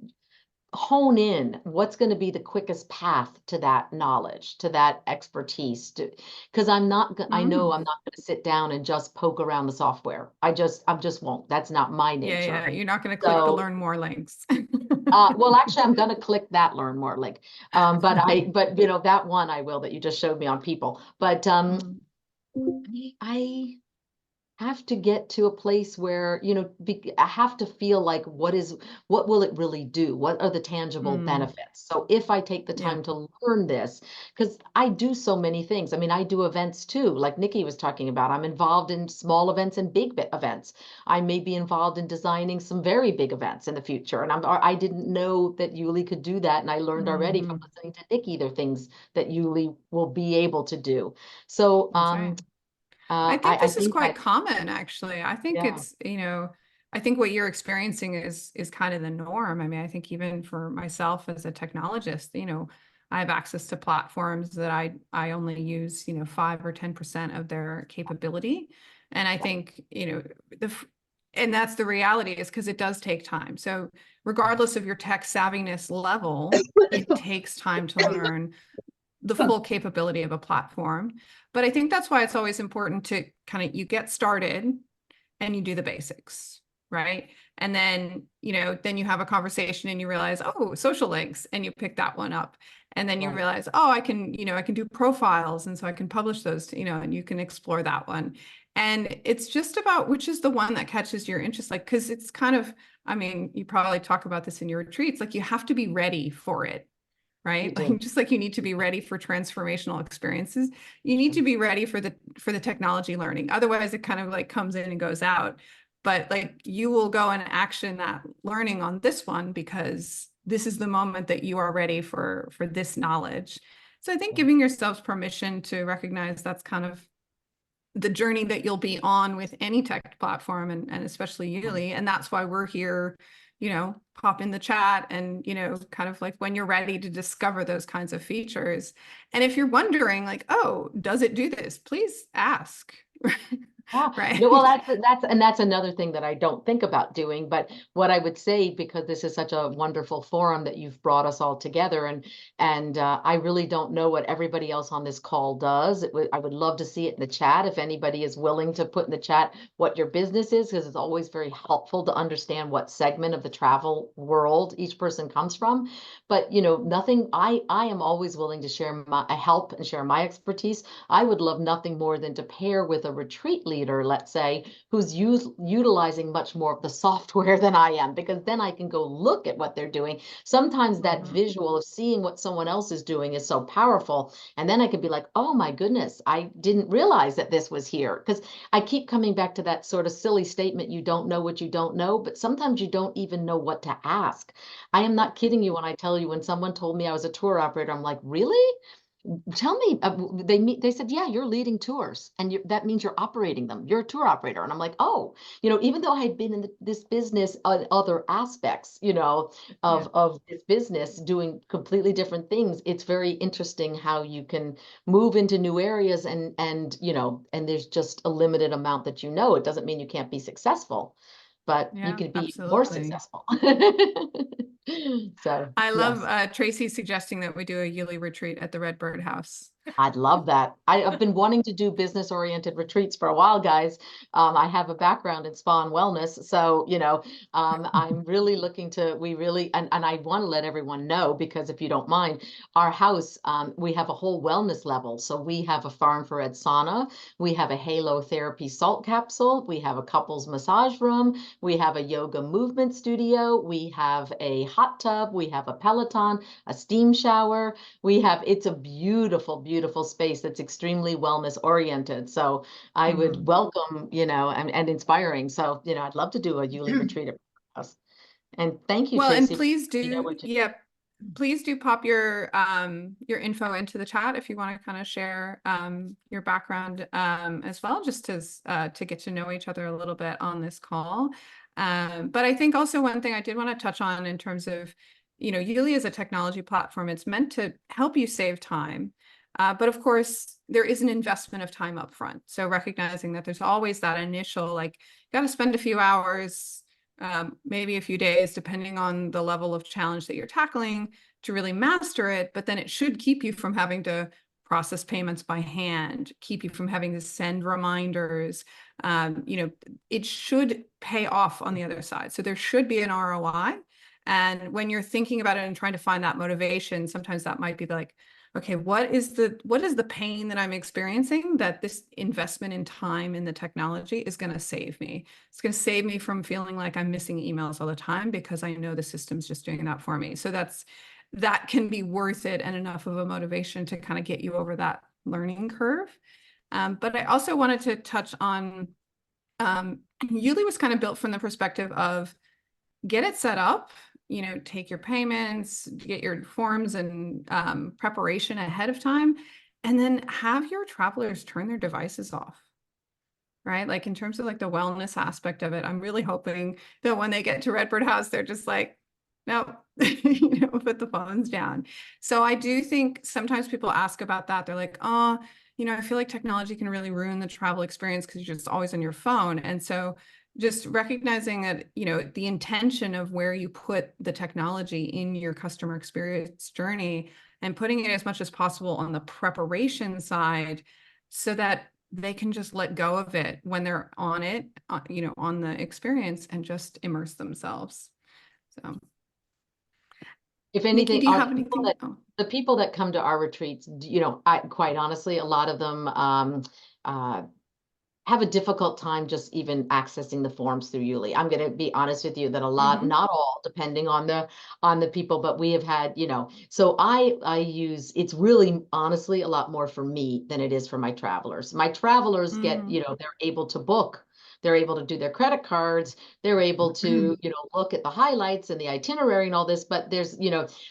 S3: hone in what's going to be the quickest path to that knowledge, to that expertise, because I know I'm not going to sit down and just poke around the software. I just won't. That's not my nature.
S1: Yeah, you're not going to click the learn more links.
S3: Well, actually, I'm going to click that learn more link. But that one I will, that you just showed me on people. But I have to get to a place where, I have to feel like, what will it really do? What are the tangible benefits? So if I take the time to learn this, because I do so many things. I mean, I do events too, like Nikki was talking about. I'm involved in small events and big events. I may be involved in designing some very big events in the future. And I didn't know that YouLi could do that. And I learned already from listening to Nikki, there are things that YouLi will be able to do. So,
S1: I think this is quite common, actually. I think it's, I think what you're experiencing is kind of the norm. I mean, I think even for myself as a technologist, I have access to platforms that I only use, 5 or 10% of their capability. And I think, and that's the reality, is because it does take time. So regardless of your tech savviness level, it takes time to learn the full capability of a platform. But I think that's why it's always important to you get started and you do the basics, right? And then, then you have a conversation and you realize, oh, social links, and you pick that one up. And then you realize, oh, I can do profiles. And so I can publish those, and you can explore that one. And it's just about which is the one that catches your interest, because it's I mean, you probably talk about this in your retreats, you have to be ready for it. Right? Just like you need to be ready for transformational experiences, you need to be ready for the technology learning. Otherwise, it kind of comes in and goes out. But you will go and action that learning on this one because this is the moment that you are ready for this knowledge. So I think giving yourselves permission to recognize that's kind of the journey that you'll be on with any tech platform, and especially YouLi. And that's why we're here, pop in the chat and, kind of when you're ready to discover those kinds of features. And if you're wondering oh, does it do this? Please ask. Right.
S3: Well, that's another thing that I don't think about doing. But what I would say, because this is such a wonderful forum that you've brought us all together, and I really don't know what everybody else on this call does. I would love to see it in the chat if anybody is willing to put in the chat what your business is, because it's always very helpful to understand what segment of the travel world each person comes from. But nothing. I am always willing to share my help and share my expertise. I would love nothing more than to pair with a retreat leader, let's say, who's utilizing much more of the software than I am, because then I can go look at what they're doing. Sometimes that visual of seeing what someone else is doing is so powerful. And then I could be like, oh my goodness, I didn't realize that this was here. Because I keep coming back to that sort of silly statement, you don't know what you don't know, but sometimes you don't even know what to ask. I am not kidding you when I tell you, when someone told me I was a tour operator, I'm like, really? Tell me, they said, yeah, you're leading tours, and that means you're operating them. You're a tour operator. And I'm like, oh, even though I had been in this business, other aspects, of this business, doing completely different things, it's very interesting how you can move into new areas and there's just a limited amount that It doesn't mean you can't be successful, but you can be more successful. So
S1: I love Tracy suggesting that we do a YouLi retreat at the Redbird House.
S3: I'd love that. I've been wanting to do business-oriented retreats for a while, guys. I have a background in spa and wellness, so I'm really looking to. We really and I want to let everyone know, because if you don't mind, our house, we have a whole wellness level. So we have a far infrared sauna, we have a halo therapy salt capsule, we have a couples massage room, we have a yoga movement studio, we have a hot tub, we have a Peloton, a steam shower. It's a beautiful, beautiful space that's extremely wellness oriented. So I would welcome, and inspiring. So, I'd love to do a YouLi retreat at my house. And thank you,
S1: Well, and
S3: Tracy.
S1: please do, please do pop your info into the chat if you want to kind of share your background as well, just as to get to know each other a little bit on this call. But I think also one thing I did want to touch on in terms of, YouLi is a technology platform. It's meant to help you save time. But of course, there is an investment of time up front. So recognizing that there's always that initial, like, you got to spend a few hours, maybe a few days, depending on the level of challenge that you're tackling, to really master it. But then it should keep you from having to process payments by hand, keep you from having to send reminders. It should pay off on the other side. So there should be an ROI. And when you're thinking about it and trying to find that motivation, sometimes that might be like, okay, what is the pain that I'm experiencing that this investment in time in the technology is going to save me? It's going to save me from feeling like I'm missing emails all the time because I know the system's just doing that for me. So that can be worth it and enough of a motivation to kind of get you over that learning curve. But I also wanted to touch on, YouLi was kind of built from the perspective of get it set up, take your payments, get your forms and preparation ahead of time, and then have your travelers turn their devices off, right? Like in terms of like the wellness aspect of it, I'm really hoping that when they get to Redbird House, they're just like, no, put the phones down. So I do think sometimes people ask about that. They're like, oh, I feel like technology can really ruin the travel experience because you're just always on your phone. And so just recognizing that, the intention of where you put the technology in your customer experience journey and putting it as much as possible on the preparation side so that they can just let go of it when they're on it, on the experience, and just immerse themselves. So,
S3: if
S1: Nikki,
S3: anything,
S1: do you have anything?
S3: the people that come to our retreats, quite honestly, a lot of them have a difficult time just even accessing the forms through YouLi. I'm going to be honest with you that a lot, not all, depending on the people, but we have had, so I use, it's really honestly a lot more for me than it is for my travelers. My travelers get, they're able to book. They're able to do their credit cards. They're able to, look at the highlights and the itinerary and all this. But there's,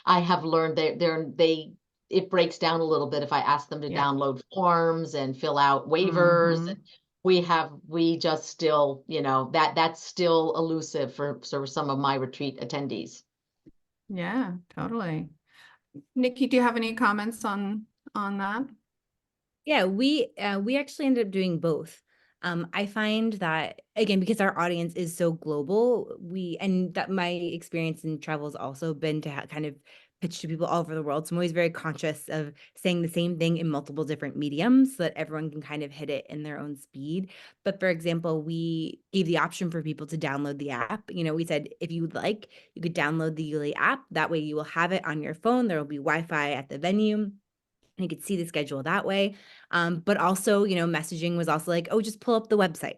S3: I have learned it breaks down a little bit if I ask them to download forms and fill out waivers. And we just still, that's still elusive for some of my retreat attendees.
S1: Yeah, totally. Nikki, do you have any comments on that?
S4: Yeah, we actually ended up doing both. I find that, again, because our audience is so global, and that my experience in travel has also been to kind of pitch to people all over the world. So I'm always very conscious of saying the same thing in multiple different mediums so that everyone can kind of hit it in their own speed. But for example, we gave the option for people to download the app. We said, if you would like, you could download the YouLi app. That way you will have it on your phone. There will be Wi-Fi at the venue. And you could see the schedule that way. But also, messaging was also like, oh, just pull up the website.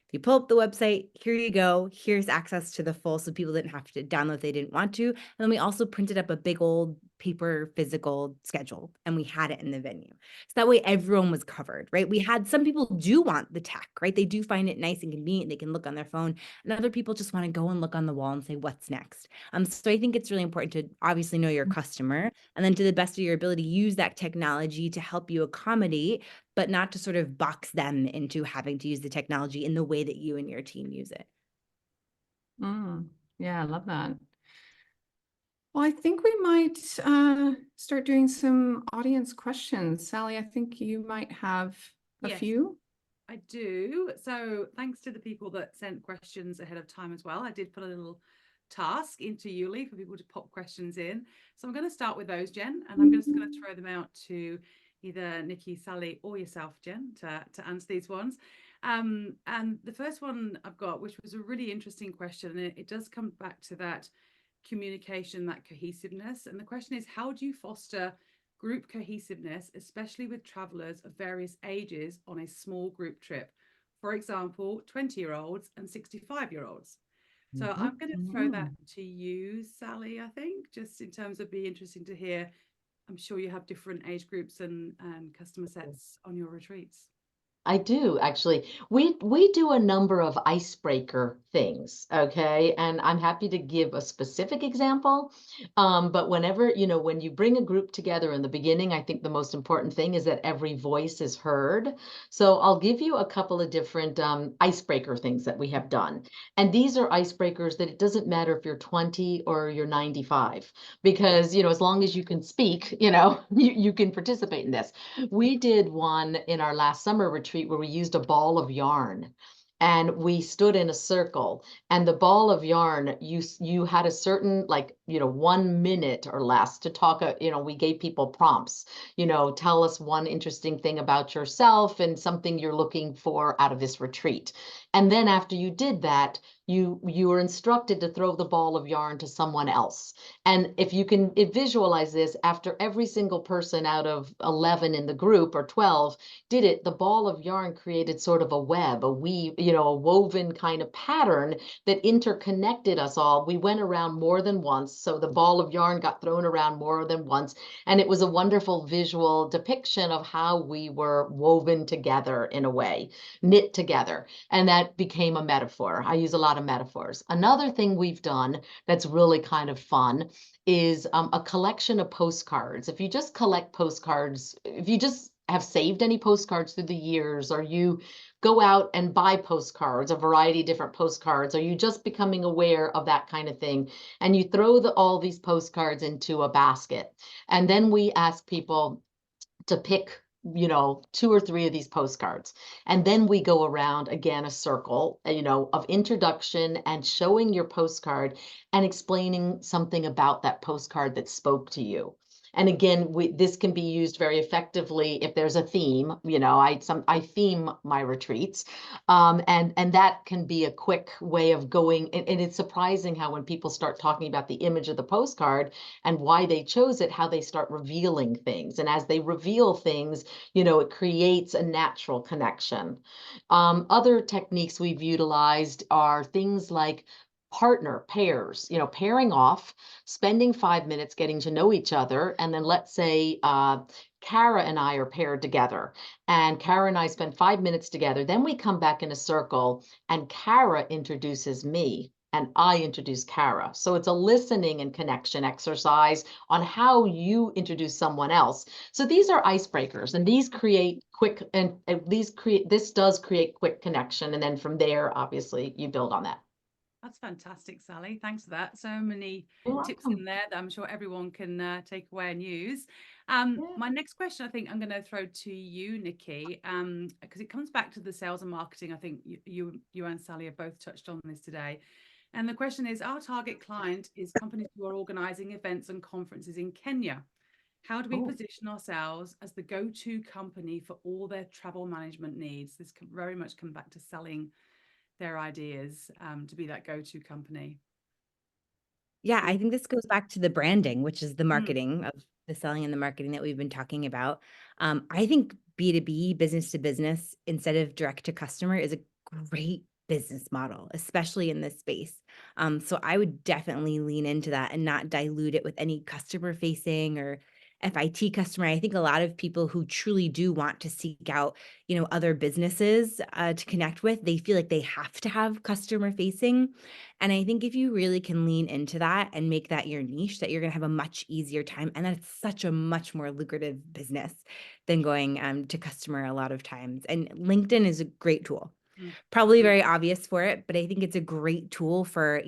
S4: If you pull up the website, here you go. Here's access to the full, so people didn't have to download if they didn't want to. And then we also printed up a big old paper physical schedule, and we had it in the venue. So that way everyone was covered, right? We had some people do want the tech, right? They do find it nice and convenient. They can look on their phone, and other people just want to go and look on the wall and say, what's next? So I think it's really important to obviously know your customer, and then to the best of your ability, use that technology to help you accommodate, but not to sort of box them into having to use the technology in the way that you and your team use it.
S1: Yeah, I love that. Well, I think we might start doing some audience questions. Sally, I think you might have a few.
S2: I do. So thanks to the people that sent questions ahead of time as well. I did put a little task into YouLi for people to pop questions in. So I'm going to start with those, Jen, and I'm just going to throw them out to either Nikki, Sally, or yourself, Jen, to answer these ones. And the first one I've got, which was a really interesting question, and it does come back to that communication, that cohesiveness. And the question is, how do you foster group cohesiveness, especially with travelers of various ages on a small group trip? For example, 20-year-olds and 65-year-olds. So I'm going to throw that to you, Sally, I think, just in terms of be interesting to hear. I'm sure you have different age groups and customer sets on your retreats.
S3: I do actually. We do a number of icebreaker things, okay? And I'm happy to give a specific example. But whenever, when you bring a group together in the beginning, I think the most important thing is that every voice is heard. So I'll give you a couple of different icebreaker things that we have done. And these are icebreakers that it doesn't matter if you're 20 or you're 95, because, as long as you can speak, you can participate in this. We did one in our last summer retreat where we used a ball of yarn and we stood in a circle, and the ball of yarn, you had a certain 1 minute or less to talk. We gave people prompts, tell us one interesting thing about yourself and something you're looking for out of this retreat. And then after you did that, you were instructed to throw the ball of yarn to someone else. And if you can visualize this, after every single person out of 11 in the group or 12 did it, the ball of yarn created sort of a web, a weave, a woven kind of pattern that interconnected us all. We went around more than once. So the ball of yarn got thrown around more than once. And it was a wonderful visual depiction of how we were woven together in a way, knit together. And that became a metaphor. I use a lot of metaphors. Another thing we've done that's really kind of fun is a collection of postcards. If you just collect postcards, if you just have saved any postcards through the years, or you go out and buy postcards, a variety of different postcards, or you just becoming aware of that kind of thing, and you throw all these postcards into a basket. And then we ask people to pick 2 or 3 of these postcards. And then we go around again, a circle, of introduction and showing your postcard and explaining something about that postcard that spoke to you. And again, this can be used very effectively if there's a theme. I theme my retreats, and that can be a quick way of going. And it's surprising how when people start talking about the image of the postcard and why they chose it, how they start revealing things. And as they reveal things, it creates a natural connection. Other techniques we've utilized are things like partner pairs, pairing off, spending 5 minutes getting to know each other. And then let's say Kara and I are paired together, and Kara and I spend 5 minutes together. Then we come back in a circle and Kara introduces me and I introduce Kara. So it's a listening and connection exercise on how you introduce someone else. So these are icebreakers, and these create quick, and this does create quick connection. And then from there, obviously, you build on that.
S2: That's fantastic, Sally. Thanks for that. So many
S3: You're
S2: tips
S3: welcome.
S2: in there that I'm sure everyone can take away and use. My next question, I think I'm going to throw to you, Nikki, because it comes back to the sales and marketing. I think you and Sally have both touched on this today. And the question is, our target client is companies who are organizing events and conferences in Kenya. How do we position ourselves as the go-to company for all their travel management needs? This can very much come back to selling their ideas, to be that go-to company.
S4: Yeah, I think this goes back to the branding, which is the marketing of the selling and the marketing that we've been talking about. I think B2B, business to business, instead of direct to customer, is a great business model, especially in this space. So I would definitely lean into that and not dilute it with any customer facing or FIT customer. I think a lot of people who truly do want to seek out, other businesses to connect with, they feel like they have to have customer facing. And I think if you really can lean into that and make that your niche, that you're going to have a much easier time. And that's such a much more lucrative business than going to customer a lot of times. And LinkedIn is a great tool. Probably very obvious for it, but I think it's a great tool for,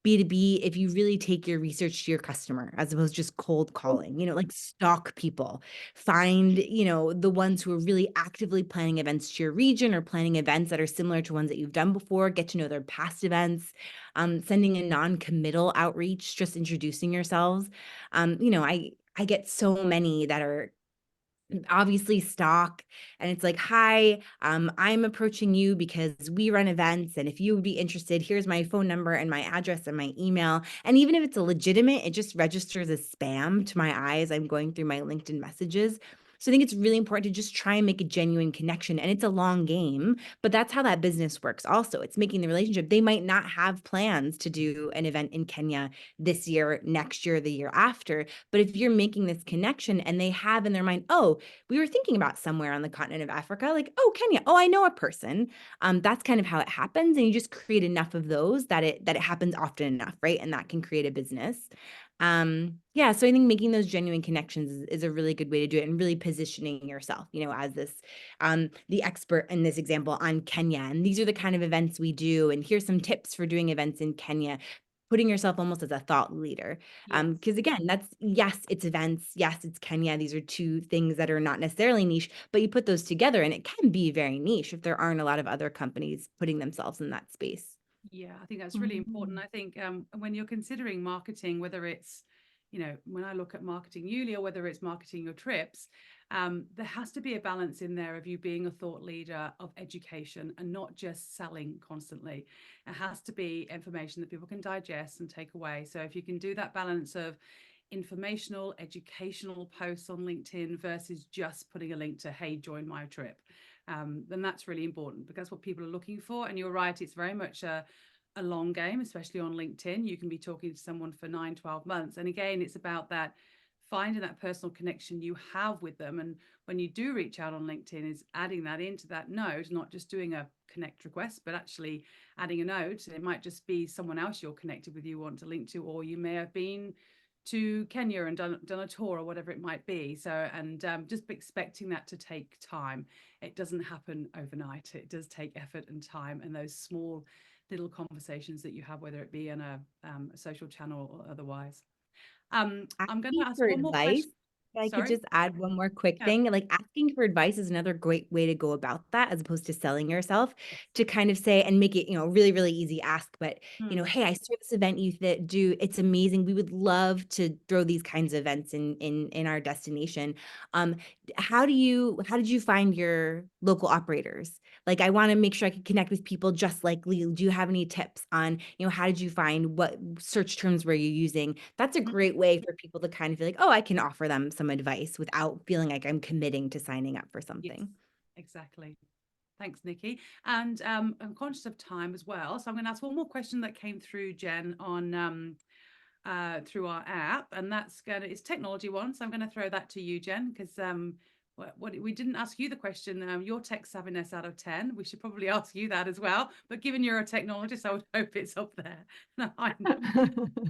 S4: B2B, if you really take your research to your customer as opposed to just cold calling, like stalk people, find, the ones who are really actively planning events to your region or planning events that are similar to ones that you've done before, get to know their past events, sending a non-committal outreach, just introducing yourselves. I get so many that are obviously stock, and it's like, hi, I'm approaching you because we run events, and if you would be interested, here's my phone number and my address and my email. And even if it's a legitimate, it just registers as spam to my eyes. I'm going through my LinkedIn messages. So I think it's really important to just try and make a genuine connection, and it's a long game, but that's how that business works. Also, it's making the relationship. They might not have plans to do an event in Kenya this year, next year, the year after, but if you're making this connection and they have in their mind, oh, we were thinking about somewhere on the continent of Africa, like, oh, Kenya, oh, I know a person. That's kind of how it happens. And you just create enough of those that it happens often enough, right? And that can create a business. Yeah, so I think making those genuine connections is a really good way to do it, and really positioning yourself, as this the expert in this example on Kenya. And these are the kind of events we do. And here's some tips for doing events in Kenya. Putting yourself almost as a thought leader.
S2: Yes.
S4: Because again, yes, it's events, yes, it's Kenya. These are two things that are not necessarily niche, but you put those together and it can be very niche if there aren't a lot of other companies putting themselves in that space.
S2: Yeah, I think that's really important. I think when you're considering marketing, whether it's, when I look at marketing YouLi, or whether it's marketing your trips, there has to be a balance in there of you being a thought leader of education and not just selling constantly. It has to be information that people can digest and take away. So if you can do that balance of informational, educational posts on LinkedIn versus just putting a link to, hey, join my trip, then that's really important, because that's what people are looking for. And you're right, it's very much a long game, especially on LinkedIn. You can be talking to someone for 9-12 months. And again, it's about that finding that personal connection you have with them. And when you do reach out on LinkedIn, is adding that into that note, not just doing a connect request, but actually adding a note. It might just be someone else you're connected with, you want to link to, or you may have been to Kenya and done a tour or whatever it might be. So, and just expecting that to take time. It doesn't happen overnight. It does take effort and time, and those small little conversations that you have, whether it be on a social channel or otherwise. I'm going to ask
S4: for
S2: one more
S4: advice.
S2: question.
S4: If I could
S2: Sorry?
S4: just add one more quick
S2: Yeah.
S4: thing, like asking for advice is another great way to go about that, as opposed to selling yourself, to kind of say and make it, really, really easy ask. But, hey, I saw this event you do. It's amazing. We would love to throw these kinds of events in our destination. How did you find your local operators? Like, I want to make sure I can connect with people just like Lee. Do you have any tips on, how did you find, what search terms were you using? That's a great way for people to kind of feel like, oh, I can offer them some advice without feeling like I'm committing to signing up for something.
S2: Yes, exactly. Thanks, Nikki. And I'm conscious of time as well. So I'm going to ask one more question that came through, Jen, on through our app, and it's technology one. So I'm going to throw that to you, Jen, because what we didn't ask you the question, your tech savviness out of 10. We should probably ask you that as well. But given you're a technologist, I would hope it's up there. No, I know.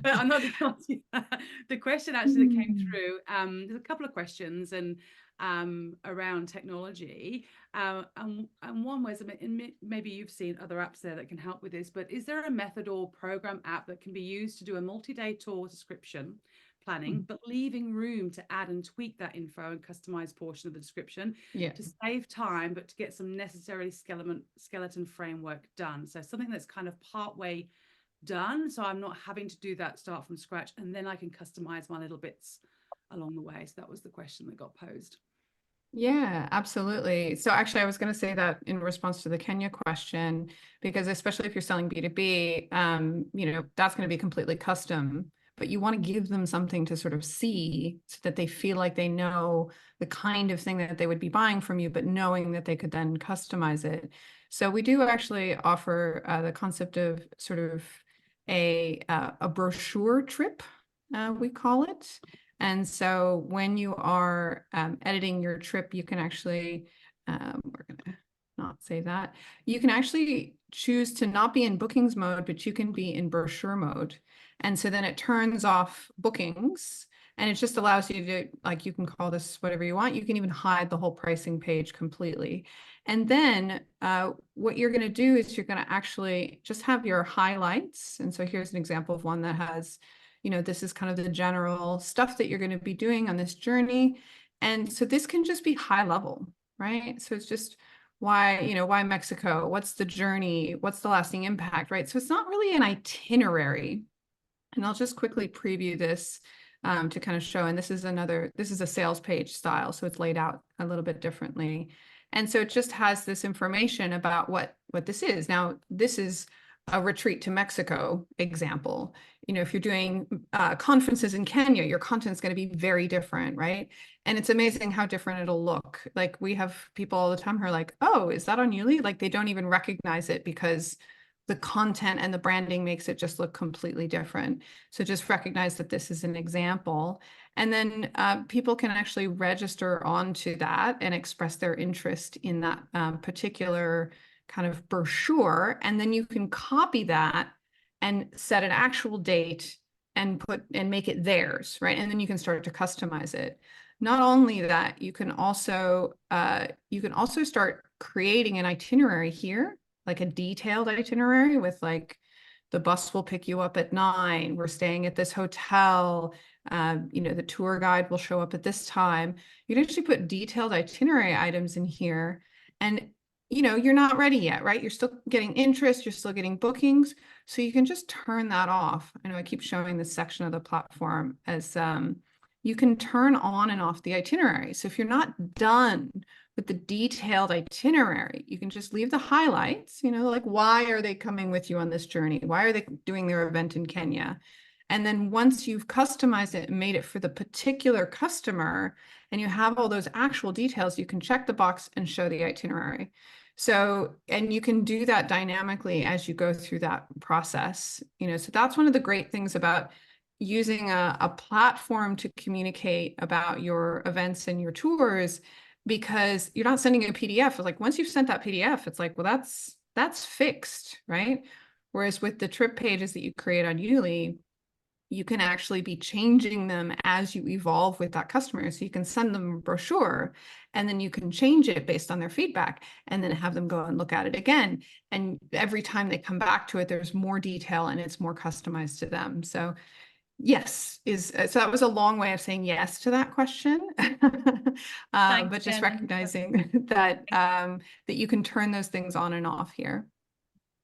S2: But I'm not going to ask you that. The question actually that came through, there's a couple of questions and around technology. And one was, maybe you've seen other apps there that can help with this, but is there a method or program app that can be used to do a multi-day tour description planning, but leaving room to add and tweak that info and customize portion of the description to save time, but to get some necessary skeleton framework done? So something that's kind of partway done, so I'm not having to do that start from scratch, and then I can customize my little bits along the way. So that was the question that got posed.
S1: Yeah, absolutely. So actually, I was going to say that in response to the Kenya question, because especially if you're selling B2B, that's going to be completely custom, but you want to give them something to sort of see so that they feel like they know the kind of thing that they would be buying from you, but knowing that they could then customize it. So we do actually offer the concept of sort of a brochure trip, we call it. And so when you are editing your trip, you can actually, we're going to not say that, you can actually choose to not be in bookings mode, but you can be in brochure mode. And so then it turns off bookings, and it just allows you to, like, you can call this whatever you want. You can even hide the whole pricing page completely. And then what you're going to do is you're going to actually just have your highlights. And so here's an example of one that has, this is kind of the general stuff that you're going to be doing on this journey. And so this can just be high level, right? So it's just why Mexico? What's the journey? What's the lasting impact, right? So it's not really an itinerary. And I'll just quickly preview this to kind of show. And this is a sales page style, so it's laid out a little bit differently. And so it just has this information about what this is. Now, this is a retreat to Mexico example. You know, if you're doing conferences in Kenya, your content's going to be very different, right? And it's amazing how different it'll look. Like, we have people all the time who are like, oh, is that on YouLi? Like, they don't even recognize it because the content and the branding makes it just look completely different. So just recognize that this is an example. And then people can actually register onto that and express their interest in that particular kind of brochure. And then you can copy that and set an actual date and make it theirs, right? And then you can start to customize it. Not only that, you can also start creating an itinerary here, like a detailed itinerary with like, the bus will pick you up at 9. We're staying at this hotel. You know, the tour guide will show up at this time. You can actually put detailed itinerary items in here. And, you know, you're not ready yet, right? You're still getting interest. You're still getting bookings. So you can just turn that off. I know I keep showing this section of the platform as you can turn on and off the itinerary. So if you're not done with the detailed itinerary, you can just leave the highlights, you know, like, why are they coming with you on this journey? Why are they doing their event in Kenya? And then once you've customized it and made it for the particular customer, and you have all those actual details, you can check the box and show the itinerary. So, and you can do that dynamically as you go through that process, you know, so that's one of the great things about using a platform to communicate about your events and your tours, because you're not sending a PDF. It's like, once you've sent that PDF, it's like, well, that's fixed, right? Whereas with the trip pages that you create on YouLi, you can actually be changing them as you evolve with that customer. So you can send them a brochure, and then you can change it based on their feedback, and then have them go and look at it again. And every time they come back to it, there's more detail and it's more customized to them. So yes, so that was a long way of saying yes to that question. But just
S2: Jen.
S1: recognizing that that you can turn those things on and off here.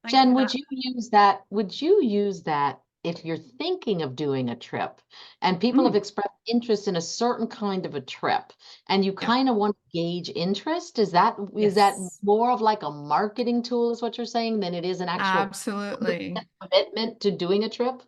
S2: Thank you
S3: Jen,
S2: for
S3: would
S2: that.
S3: you use that? Would you use that if you're thinking of doing a trip and people have expressed interest in a certain kind of a trip, and you kind of want to gauge interest? Is that
S1: Yes.
S3: more of like a marketing tool, is what you're saying, than it is an actual
S1: Absolutely.
S3: commitment to doing a trip?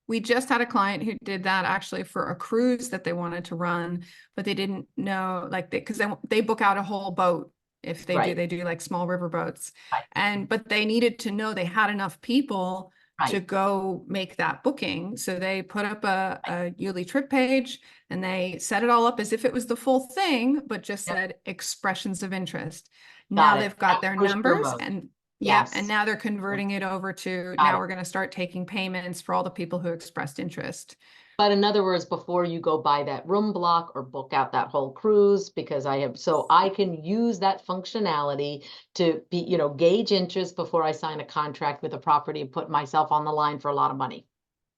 S1: We just had a client who did that actually for a cruise that they wanted to run, but they didn't know, like, because they book out a whole boat. If they
S3: Right.
S1: they do like small river boats.
S3: Right.
S1: But they needed to know they had enough people to
S3: Right.
S1: go make that booking. So they put up a YouLi trip page, and they set it all up as if it was the full thing, but just
S3: Yep.
S1: said expressions of interest.
S3: Got
S1: Now
S3: it.
S1: they've got
S3: That's
S1: their
S3: for sure
S1: numbers,
S3: mode.
S1: and
S3: Yes.
S1: and now they're converting it over to,
S3: Got
S1: now
S3: it.
S1: we're going to start taking payments for all the people who expressed interest.
S3: But in other words, before you go buy that room block or book out that whole cruise, because so I can use that functionality to be, you know, gauge interest before I sign a contract with a property and put myself on the line for a lot of money.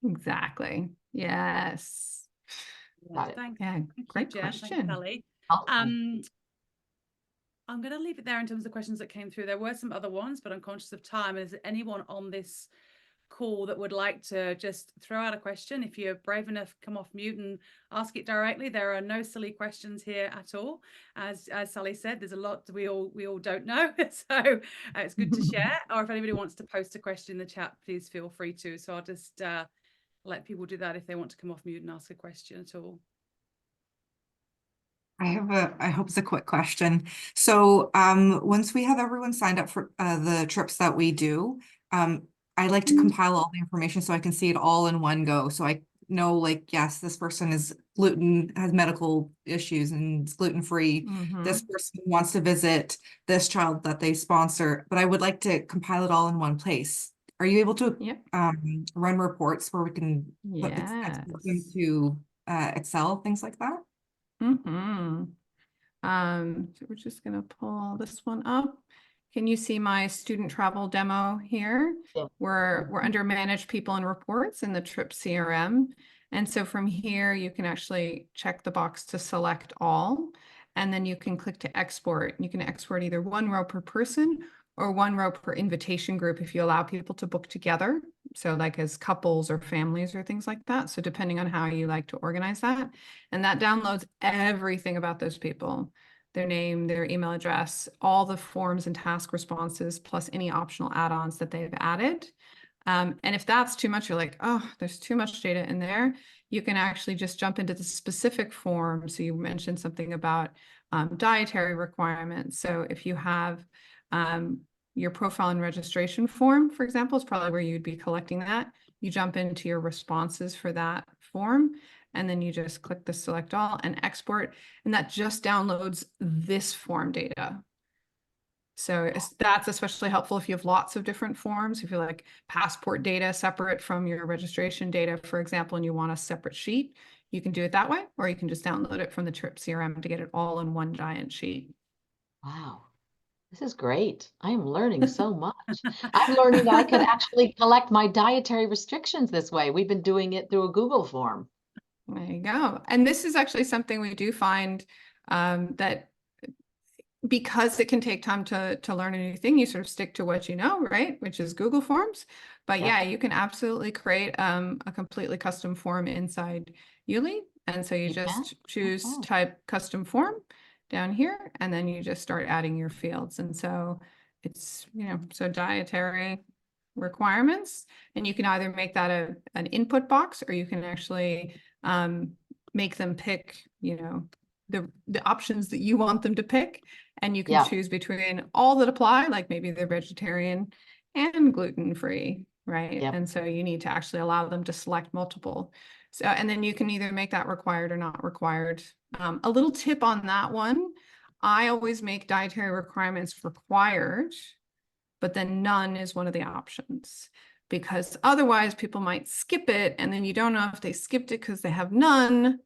S1: Exactly. Yes.
S3: Got it.
S2: Thanks.
S1: Yeah,
S2: Thank
S1: great
S2: you, Jen. Thanks,
S1: question.
S2: Sally.
S3: Awesome.
S2: I'm going to leave it there in terms of the questions that came through. There were some other ones, but I'm conscious of time. Is there anyone on this call that would like to just throw out a question? If you're brave enough, come off mute and ask it directly. There are no silly questions here at all. As Sally said, there's a lot we all don't know, so it's good to share. Or if anybody wants to post a question in the chat, please feel free to. So I'll just let people do that if they want to come off mute and ask a question at all.
S6: I hope it's a quick question. So once we have everyone signed up for the trips that we do, I like to compile all the information so I can see it all in one go. So I know, like, yes, this person has medical issues and is gluten-free. This person wants to visit this child that they sponsor, but I would like to compile it all in one place. Are you able to run reports where we can put export into Excel, things like that?
S1: So we're just going to pull this one up. Can you see my student travel demo here?
S3: Yeah.
S1: We're under manage people and reports in the trip CRM. And so from here, you can actually check the box to select all, and then you can click to export. You can export either one row per person or one row per invitation group if you allow people to book together So like as couples or families or things like that. So depending on how you like to organize that. And that downloads everything about those people, their name, their email address, all the forms and task responses, plus any optional add-ons that they've added. And if that's too much, you're like, oh, there's too much data in there. You can actually just jump into the specific form. So you mentioned something about dietary requirements. So if you have your profile and registration form, for example, is probably where you'd be collecting that. You jump into your responses for that form, and then you just click the select all and export, and that just downloads this form data. So that's especially helpful if you have lots of different forms. If you like passport data separate from your registration data, for example, and you want a separate sheet, you can do it that way, or you can just download it from the Trip CRM to get it all in one giant sheet.
S3: Wow. This is great. I am learning so much. I'm learning that I could actually collect my dietary restrictions this way. We've been doing it through a Google form.
S1: There you go. And this is actually something we do find that because it can take time to learn a new thing, you sort of stick to what you know, right? Which is Google Forms. But yeah, you can absolutely create a completely custom form inside YouLi. And so you just choose type custom form down here, and then you just start adding your fields. And so it's, so dietary requirements, and you can either make that an input box, or you can actually make them pick, the options that you want them to pick, and you can choose between all that apply, like maybe they're vegetarian and gluten-free, right? And so you need to actually allow them to select multiple. So, and then you can either make that required or not required. A little tip on that one, I always make dietary requirements required, but then none is one of the options, because otherwise people might skip it, and then you don't know if they skipped it because they have none,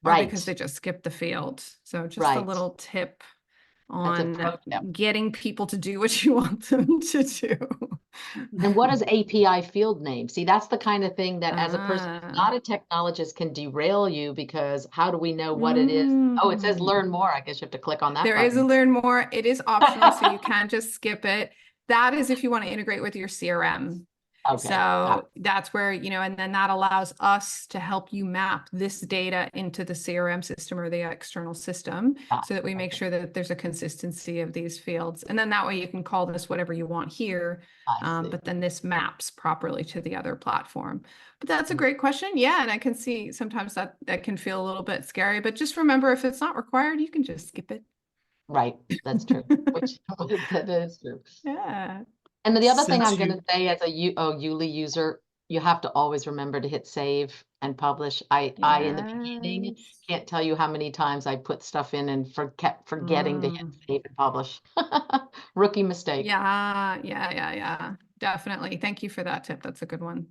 S1: or because they just skipped the field. So just a little tip on getting people to do what you want them to do.
S3: And what is API field name? See, that's the kind of thing that as a person who's not a technologist can derail you, because how do we know what it is? Oh, it says learn more. I guess you have to click on that
S1: There
S3: button.
S1: is a learn more. It is optional, so you can just skip it. That is if you want to integrate with your CRM.
S3: Okay.
S1: So that's where, and then that allows us to help you map this data into the CRM system or the external system, so that we make sure that there's a consistency of these fields. And then that way you can call this whatever you want here, but then this maps properly to the other platform. But that's a great question. Yeah, and I can see sometimes that can feel a little bit scary, but just remember, if it's not required, you can just skip it.
S3: Right, that's true. That is true.
S1: Yeah.
S3: And the other thing I'm going to say as a YouLi user, you have to always remember to hit save and publish. I in the beginning can't tell you how many times I put stuff in and kept forgetting to hit save and publish. Rookie mistake.
S1: Yeah. Definitely. Thank you for that tip. That's a good one.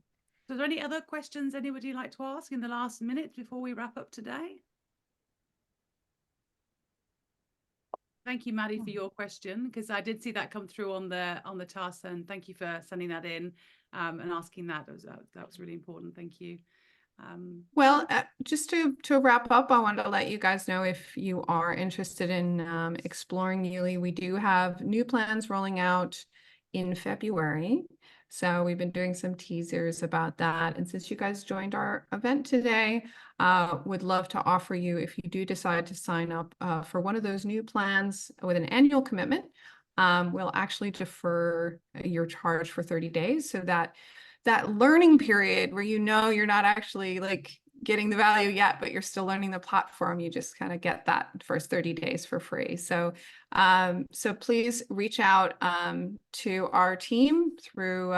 S2: So, are there any other questions anybody would like to ask in the last minute before we wrap up today? Thank you, Maddie, for your question, because I did see that come through on the task, and thank you for sending that in and asking that. That was really important. Thank you.
S1: Well, just to wrap up, I wanted to let you guys know, if you are interested in exploring YouLi, we do have new plans rolling out in February. So we've been doing some teasers about that. And since you guys joined our event today, would love to offer you, if you do decide to sign up for one of those new plans with an annual commitment, we'll actually defer your charge for 30 days. So that learning period where you're not actually like getting the value yet, but you're still learning the platform, you just kind of get that first 30 days for free. So so please reach out to our team through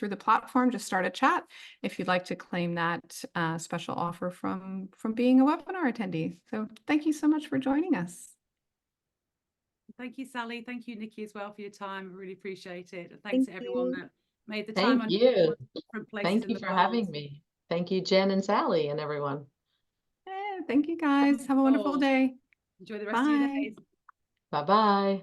S1: the platform. Just start a chat if you'd like to claim that special offer from being a webinar attendee. So thank you so much for joining us.
S2: Thank you, Sally. Thank you, Nikki, as well, for your time. I really appreciate it. And thanks to everyone that made the time.
S3: Thank you. Thank you for having me. Thank you, Jen and Sally and everyone.
S1: Yeah, thank you guys. Have a wonderful day.
S2: Enjoy the rest of your day.
S3: Bye-bye.